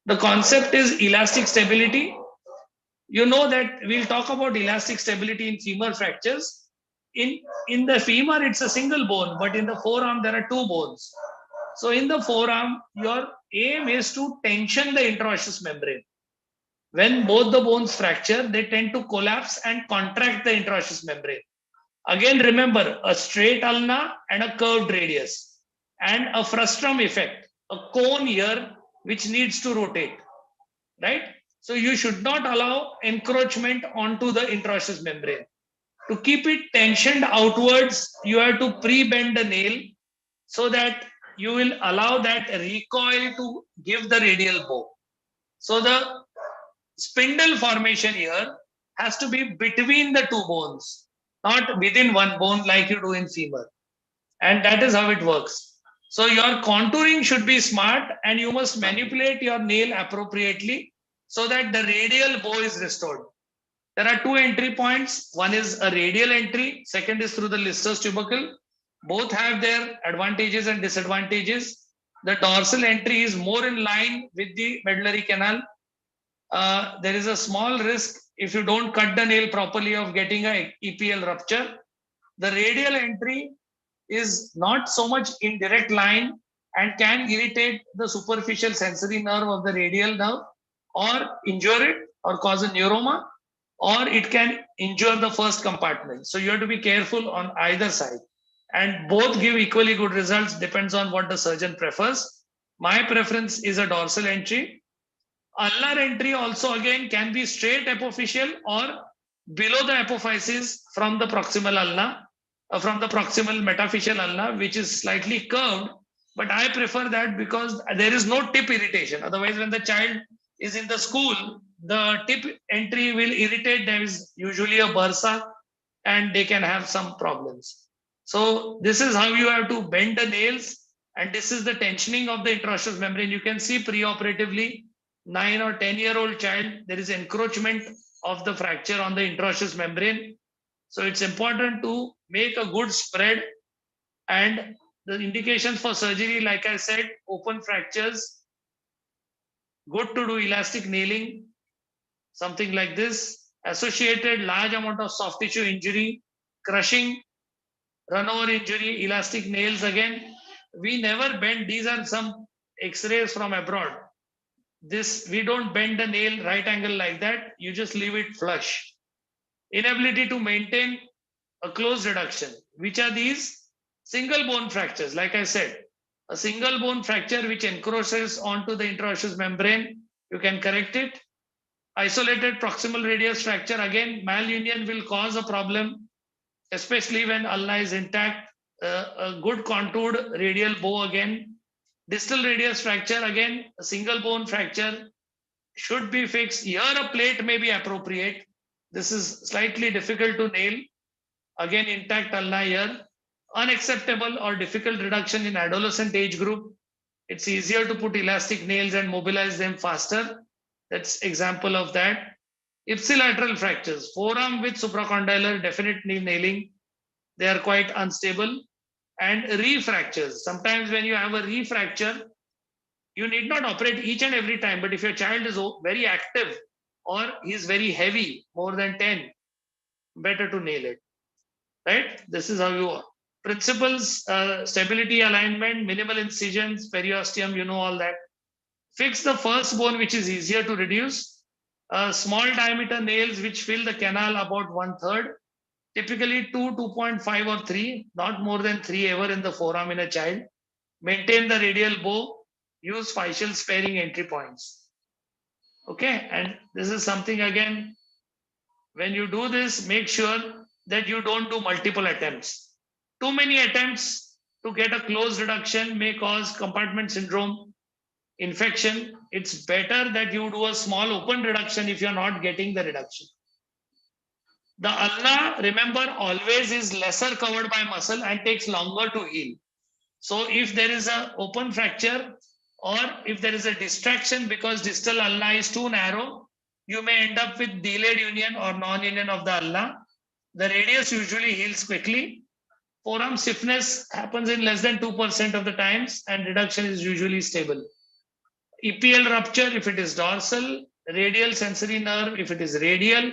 The concept is elastic stability. You know that we'll talk about elastic stability in femur fractures. In the femur, it's a single bone, but in the forearm, there are two bones. So in the forearm, your aim is to tension the interosseous membrane. When both the bones fracture, they tend to collapse and contract the interosseous membrane. Again, remember, a straight ulna and a curved radius and a frustrum effect, a cone here which needs to rotate, right? So you should not allow encroachment onto the interosseous membrane. To keep it tensioned outwards, you have to pre-bend the nail so that you will allow that recoil to give the radial bow. So the spindle formation here has to be between the two bones, not within one bone like you do in femur. And that is how it works. So your contouring should be smart and you must manipulate your nail appropriately so that the radial bow is restored. There are two entry points. One is a radial entry. Second is through the Lister's tubercle. Both have their advantages and disadvantages. The dorsal entry is more in line with the medullary canal. There is a small risk if you don't cut the nail properly of getting a EPL rupture. The radial entry is not so much in direct line and can irritate the superficial sensory nerve of the radial nerve or injure it or cause a neuroma, or it can injure the first compartment. So you have to be careful on either side. And both give equally good results, depends on what the surgeon prefers. My preference is a dorsal entry. Ulnar entry also again can be straight apophyseal or below the apophysis from the proximal ulna, from the proximal metaphyseal ulna, which is slightly curved. But I prefer that because there is no tip irritation. Otherwise, when the child is in the school, the tip entry will irritate. There is usually a bursa and they can have some problems. So this is how you have to bend the nails, and this is the tensioning of the interosseous membrane. You can see preoperatively 9 or 10-year-old child, there is encroachment of the fracture on the interosseous membrane. So it's important to make a good spread, and the indications for surgery, like I said, open fractures, good to do elastic nailing, something like this, associated large amount of soft tissue injury, crushing, runover injury, elastic nails again. We never bend. These are some x-rays from abroad. This, we don't bend the nail right angle like that. You just leave it flush. Inability to maintain a close reduction. Which are these? Single bone fractures. Like I said, a single bone fracture which encroaches onto the interosseous membrane, you can correct it. Isolated proximal radius fracture, again, malunion will cause a problem, especially when ulna is intact. A good contoured radial bow again. Distal radius fracture, again, a single bone fracture should be fixed. Here a plate may be appropriate. This is slightly difficult to nail. Again, intact ulna here. Unacceptable or difficult reduction in adolescent age group. It's easier to put elastic nails and mobilize them faster. That's example of that. Ipsilateral fractures, forearm with supracondylar, definite nailing. They are quite unstable. And refractures. Sometimes when you have a refracture, you need not operate each and every time. But if your child is very active or he's very heavy, more than 10, better to nail it. Right? This is how you principles, stability alignment, minimal incisions, periosteum, you know all that. Fix the first bone, which is easier to reduce. Small diameter nails which fill the canal about 1/3. Typically 2, 2.5 or 3, not more than 3 ever in the forearm in a child. Maintain the radial bow. Use fascial sparing entry points. Okay, and this is something again, when you do this, make sure that you don't do multiple attempts. Too many attempts to get a closed reduction may cause compartment syndrome, infection. It's better that you do a small open reduction if you're not getting the reduction. The ulna, remember, always is lesser covered by muscle and takes longer to heal. So if there is an open fracture or if there is a distraction because distal ulna is too narrow, you may end up with delayed union or non-union of the ulna. The radius usually heals quickly. Forearm stiffness happens in less than 2% of the times and reduction is usually stable. EPL rupture if it is dorsal, radial sensory nerve if it is radial,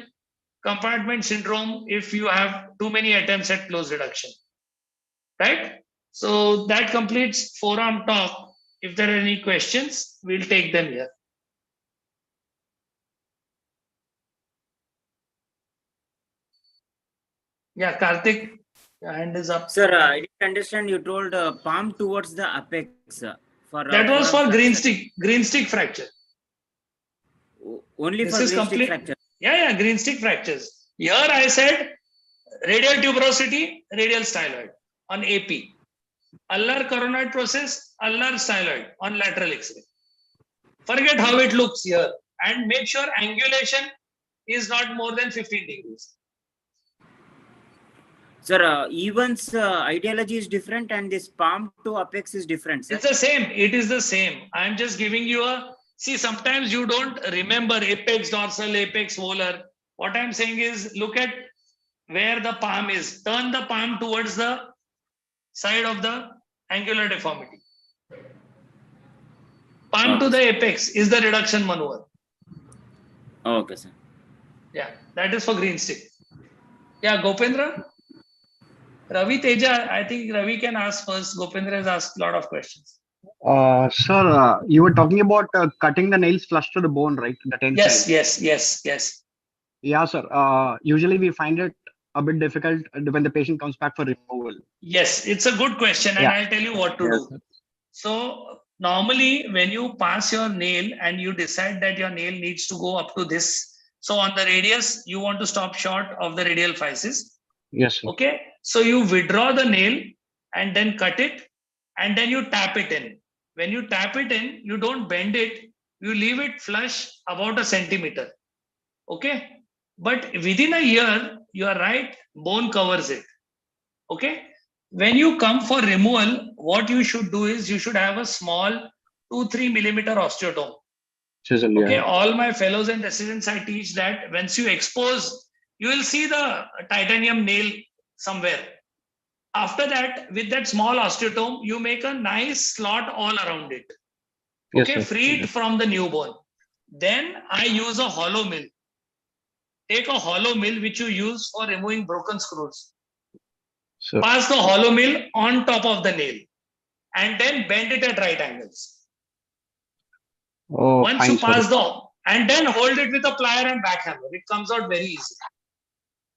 compartment syndrome if you have too many attempts at close reduction. Right? So that completes forearm talk. If there are any questions, we'll take them here. Yeah, Karthik, your hand is up. Sir, I didn't understand. You told palm towards the apex. That was for green stick fracture. Only This for is green stick complete. fracture. Yeah, green stick fractures. Here I said radial tuberosity, radial styloid on AP. Ulnar coronoid process, ulnar styloid on lateral X-ray. Forget how it looks here and make sure angulation is not more than 15 degrees. Sir, Evan's ideology is different and this palm to apex is different, sir. It's the same. It is the same. I'm just giving you a, see, sometimes you don't remember apex dorsal, apex volar. What I'm saying is look at where the palm is. Turn the palm towards the side of the angular deformity. Palm to the apex is the reduction maneuver. Okay, sir. Yeah, that is for green stick. Yeah, Gopendra? Ravi Teja, I think Ravi can ask first. Gopendra has asked a lot of questions. Sir, you were talking about cutting the nails flush to the bone, right? The 10th Yes. Yeah, sir. Usually we find it a bit difficult when the patient comes back for removal. Yes, it's a good question, and I'll tell you what to do. Sir. So normally when you pass your nail and you decide that your nail needs to go up to this, so on the radius, you want to stop short of the radial physis. Yes, sir. Okay, so you withdraw the nail and then cut it and then you tap it in. When you tap it in, you don't bend it, you leave it flush about a centimeter. Okay, but within a year, you are right, bone covers it. Okay, when you come for removal, what you should do is you should have a small 2-3 millimeter osteotome. Chisel, Okay, yeah. all my fellows and residents, I teach that once you expose, you will see the titanium nail somewhere. After that, with that small osteotome, you make a nice slot all around it. Okay, Yes, sir. free it from the new bone. Then I use a hollow mill. Take a hollow mill which you use for removing broken screws. Sir. Pass the hollow mill on top of the nail and then bend it at right angles. Oh, Once fine, you pass sir. and then hold it with a plier and backhammer. It comes out very easy.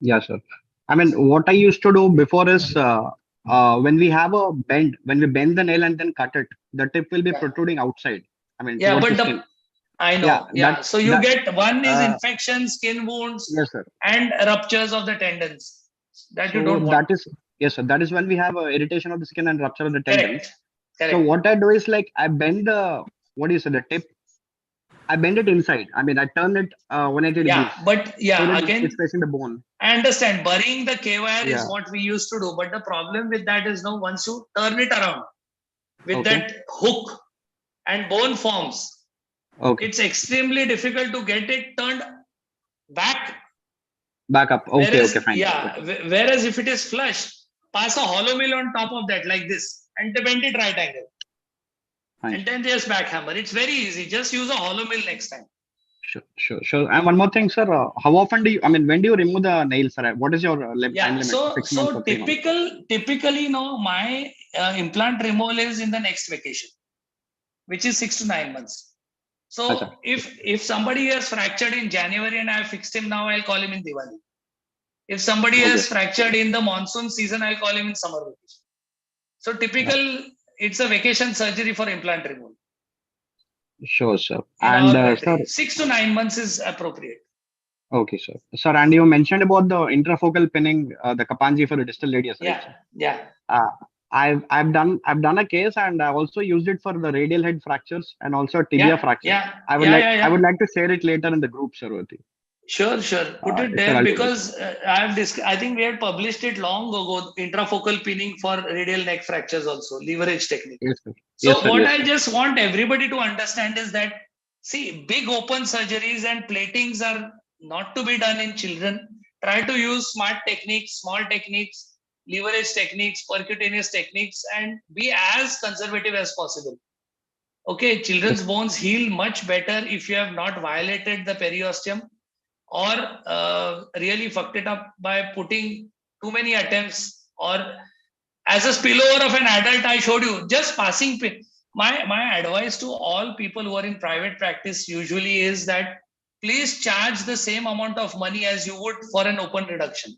Yeah, sir. I mean, what I used to do before is when we have a bend, when we bend the nail and then cut it, the tip will be protruding outside. I mean, Yeah, towards but the skin. I know. Yeah. So you get one is uh, infection, skin wounds, yes, sir. and ruptures of the tendons. That you So don't want. that is, yes, sir. That is when we have irritation of the skin and rupture of the tendons. Correct. So what I do is like I bend the, what do you say, the tip. I bend it inside. I mean, I turn it 180 degrees. Yeah, but so that again, it's facing the bone. I understand. Burying the K-wire is what we used to do. But the problem with that is now once you turn it around with that hook and bone forms, it's extremely difficult to get it turned back. Back up. Okay, fine. Yeah. Whereas if it is flush, pass a hollow mill on top of that like this and bend it right angle. Fine. And then just backhammer. It's very easy. Just use a hollow mill next time. Sure. And one more thing, sir. How often do you, I mean, when do you remove the nails, sir? What is your time limit? 6 months or 3 months? Typically, no, my implant removal is in the next vacation, which is 6 to 9 months. So if somebody has fractured in January and I have fixed him now, I'll call him in Diwali. If somebody has fractured in the monsoon season, I'll call him in summer vacation. So typical, it's a vacation surgery for implant removal. Sure, sir. In And our sir, country, 6 to 9 months is appropriate. okay, sir. Sir, and you mentioned about the intrafocal pinning, the Kapanji for the distal radius, right? Yeah, yeah. I've done a case, and I've also used it for the radial head fractures and also tibia fractures. Yeah, I would like to share it later in the group, sir. Sure. Put it there because I think we had published it long ago. Intrafocal pinning for radial neck fractures also, leverage technique. Yes, sir. So Yes, sir. what Yes, I sir. just want everybody to understand is that, see, big open surgeries and platings are not to be done in children. Try to use smart techniques, small techniques, leverage techniques, percutaneous techniques, and be as conservative as possible. Okay, children's bones heal much better if you have not violated the periosteum or really fucked it up by putting too many attempts, or as a spillover of an adult. I showed you just passing. My advice to all people who are in private practice usually is that please charge the same amount of money as you would for an open reduction.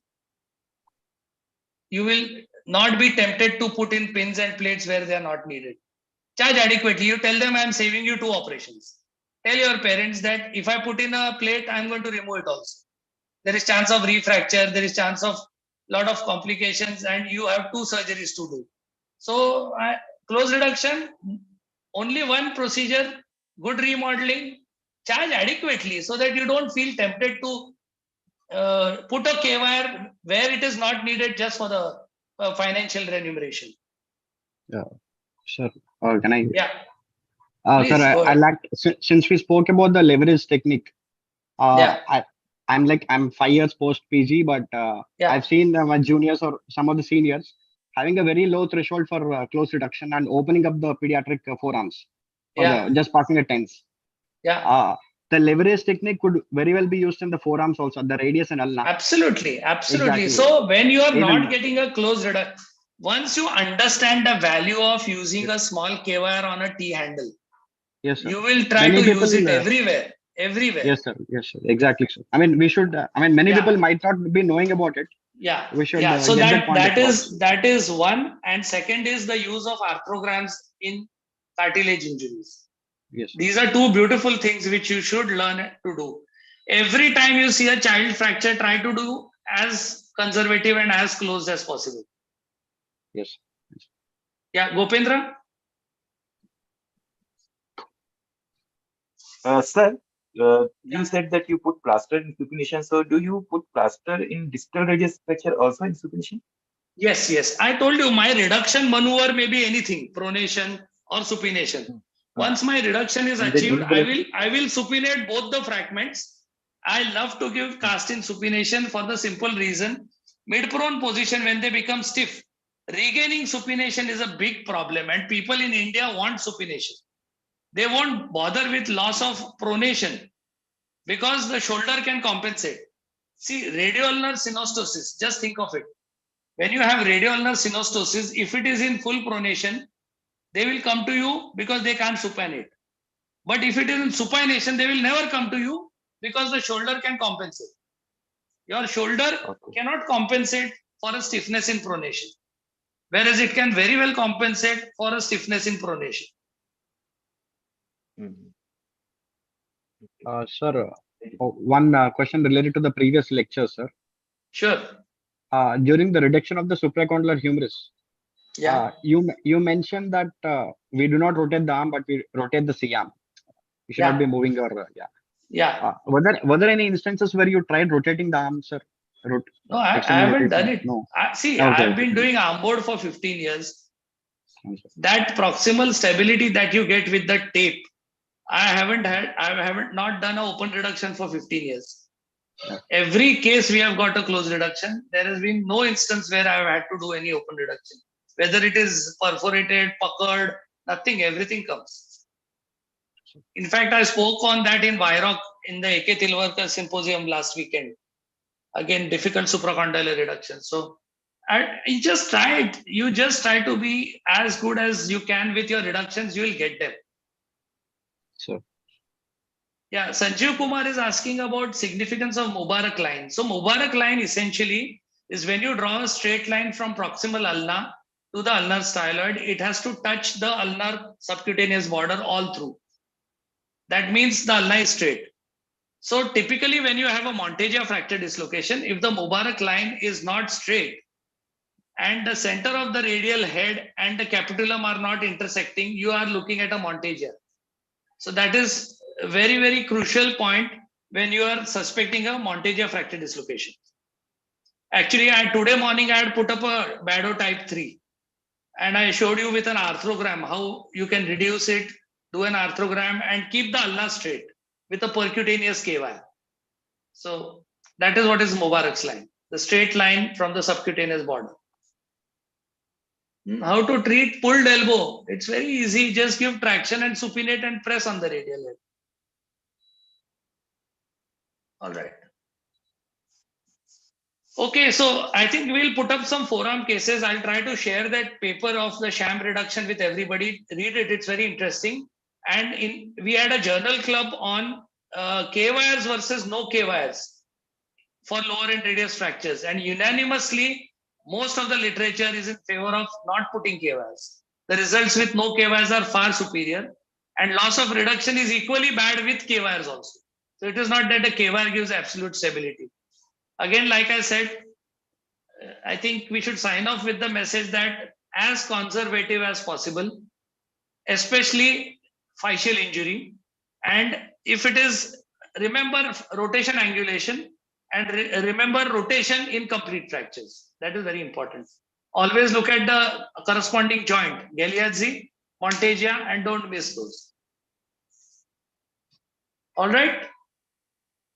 You will not be tempted to put in pins and plates where they are not needed. Charge adequately. You tell them, I'm saving you 2 operations. Tell your parents that if I put in a plate, I'm going to remove it also. There is chance of refracture, there is chance of lot of complications, and you have 2 surgeries to do. So close reduction, only one procedure, good remodeling, charge adequately so that you don't feel tempted to put a K-wire where it is not needed just for the financial remuneration. Yeah, sure. Can I? Yeah. Sir, Please, go I ahead. like, since we spoke about the leverage technique. I'm 5 years post PG, but I've seen my juniors or some of the seniors having a very low threshold for close reduction and opening up the pediatric forearms for just passing a TENS. The leverage technique could very well be used in the forearms also, the radius and ulna. Absolutely. Exactly. So when you are Even not getting a close reduction, once you understand the value of using a small K-wire on a T handle, yes, sir. You will try Many to use people, it everywhere. Yes, sir. Yes, sir. Exactly, sir. I mean, we should. Many people might not be knowing about it. Yeah. We should. So get point that is one, and second is the use of arthrograms in cartilage injuries. Yes. These are 2 beautiful things which you should learn to do. Every time you see a child fracture, try to do as conservative and as close as possible. Yes. Yeah, Gopendra. Sir, you said that you put plaster in supination. So do you put plaster in distal radius fracture also in supination? Yes. I told you my reduction maneuver may be anything, pronation or supination. Once my reduction is achieved, I will supinate both the fragments. I love to give cast in supination for the simple reason, mid-prone position when they become stiff, regaining supination is a big problem, and people in India want supination. They won't bother with loss of pronation because the shoulder can compensate. See, radioulnar synostosis, just think of it. When you have radioulnar synostosis, if it is in full pronation, they will come to you because they can't supinate. But if it is in supination, they will never come to you because the shoulder can compensate. Your shoulder cannot compensate for a stiffness in pronation, whereas it can very well compensate for a stiffness in pronation. Sir, one question related to the previous lecture, sir. Sure. During the reduction of the supracondylar humerus, you mentioned that we do not rotate the arm, but we rotate the C arm. We should not be moving your were there any instances where you tried rotating the arm, sir? No, I haven't done it. No. I've been doing arm board for 15 years. That proximal stability that you get with the tape, I haven't not done an open reduction for 15 years. Every case we have got a close reduction. There has been no instance where I've had to do any open reduction. Whether it is perforated, puckered, nothing, everything comes. In fact, I spoke on that in Vairok in the AK Tilwarkar symposium last weekend. Again, difficult supracondylar reduction. So you just try it. You just try to be as good as you can with your reductions. You will get them. Sure. Yeah, Sanjeev Kumar is asking about significance of Mubarak line. So Mubarak line essentially is when you draw a straight line from proximal ulna to the ulnar styloid, it has to touch the ulnar subcutaneous border all through. That means the ulna is straight. So typically when you have a Monteggia fracture dislocation, if the Mubarak line is not straight and the center of the radial head and the capitulum are not intersecting, you are looking at a Monteggia. So that is a very, very crucial point when you are suspecting a Monteggia fracture dislocation. Actually, today morning I had put up a Bado type 3 and I showed you with an arthrogram how you can reduce it, do an arthrogram and keep the ulna straight with a percutaneous KY. So that is what is Mubarak's line, the straight line from the subcutaneous border. How to treat pulled elbow? It's very easy. Just give traction and supinate and press on the radial head. All right. Okay, so I think we'll put up some forearm cases. I'll try to share that paper of the sham reduction with everybody. Read it, it's very interesting. And we had a journal club on K-wires versus no K-wires for lower and radius fractures. And unanimously, most of the literature is in favor of not putting K-wires. The results with no K-wires are far superior. And loss of reduction is equally bad with K-wires also. So it is not that the K-wire gives absolute stability. Again, like I said, I think we should sign off with the message that as conservative as possible, especially fascial injury. And if it is, remember rotation angulation and remember rotation in complete fractures. That is very important. Always look at the corresponding joint, Galeazzi, Monteggia, and don't miss those. All right.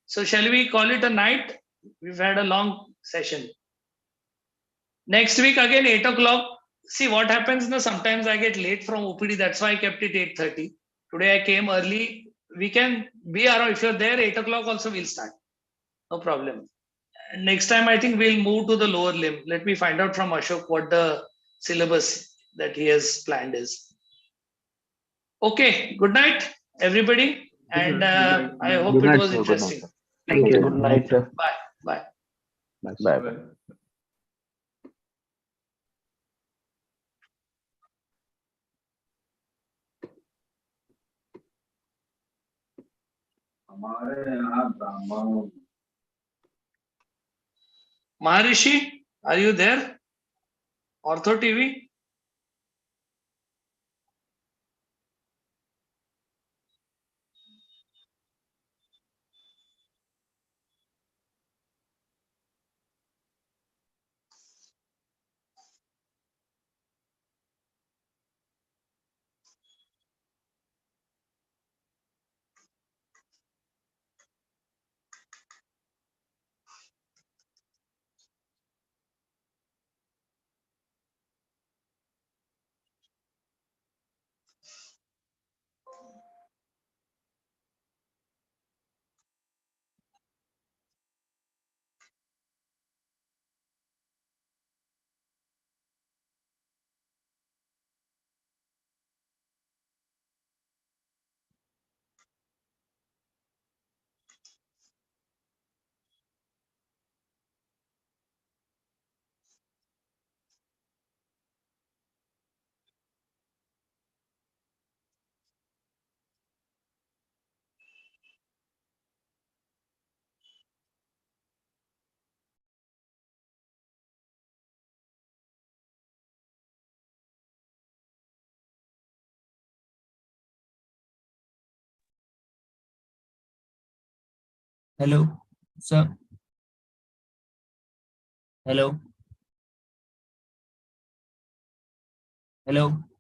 So shall we call it a night? We've had a long session. Next week again 8 o'clock. See what happens now. Sometimes I get late from OPD. That's why I kept it 8:30. Today I came early. We can be around. If you're there 8 o'clock also we'll start. No problem. Next time I think we'll move to the lower limb. Let me find out from Ashok what the syllabus that he has planned is. Okay. Good night, everybody. And I hope Good it night, was sir. Good night, interesting. sir. Thank you. Good night, sir. Bye. Bye. Bye. Bye. Maharishi, are you there? Ortho TV? Hello, sir. Hello. Hello.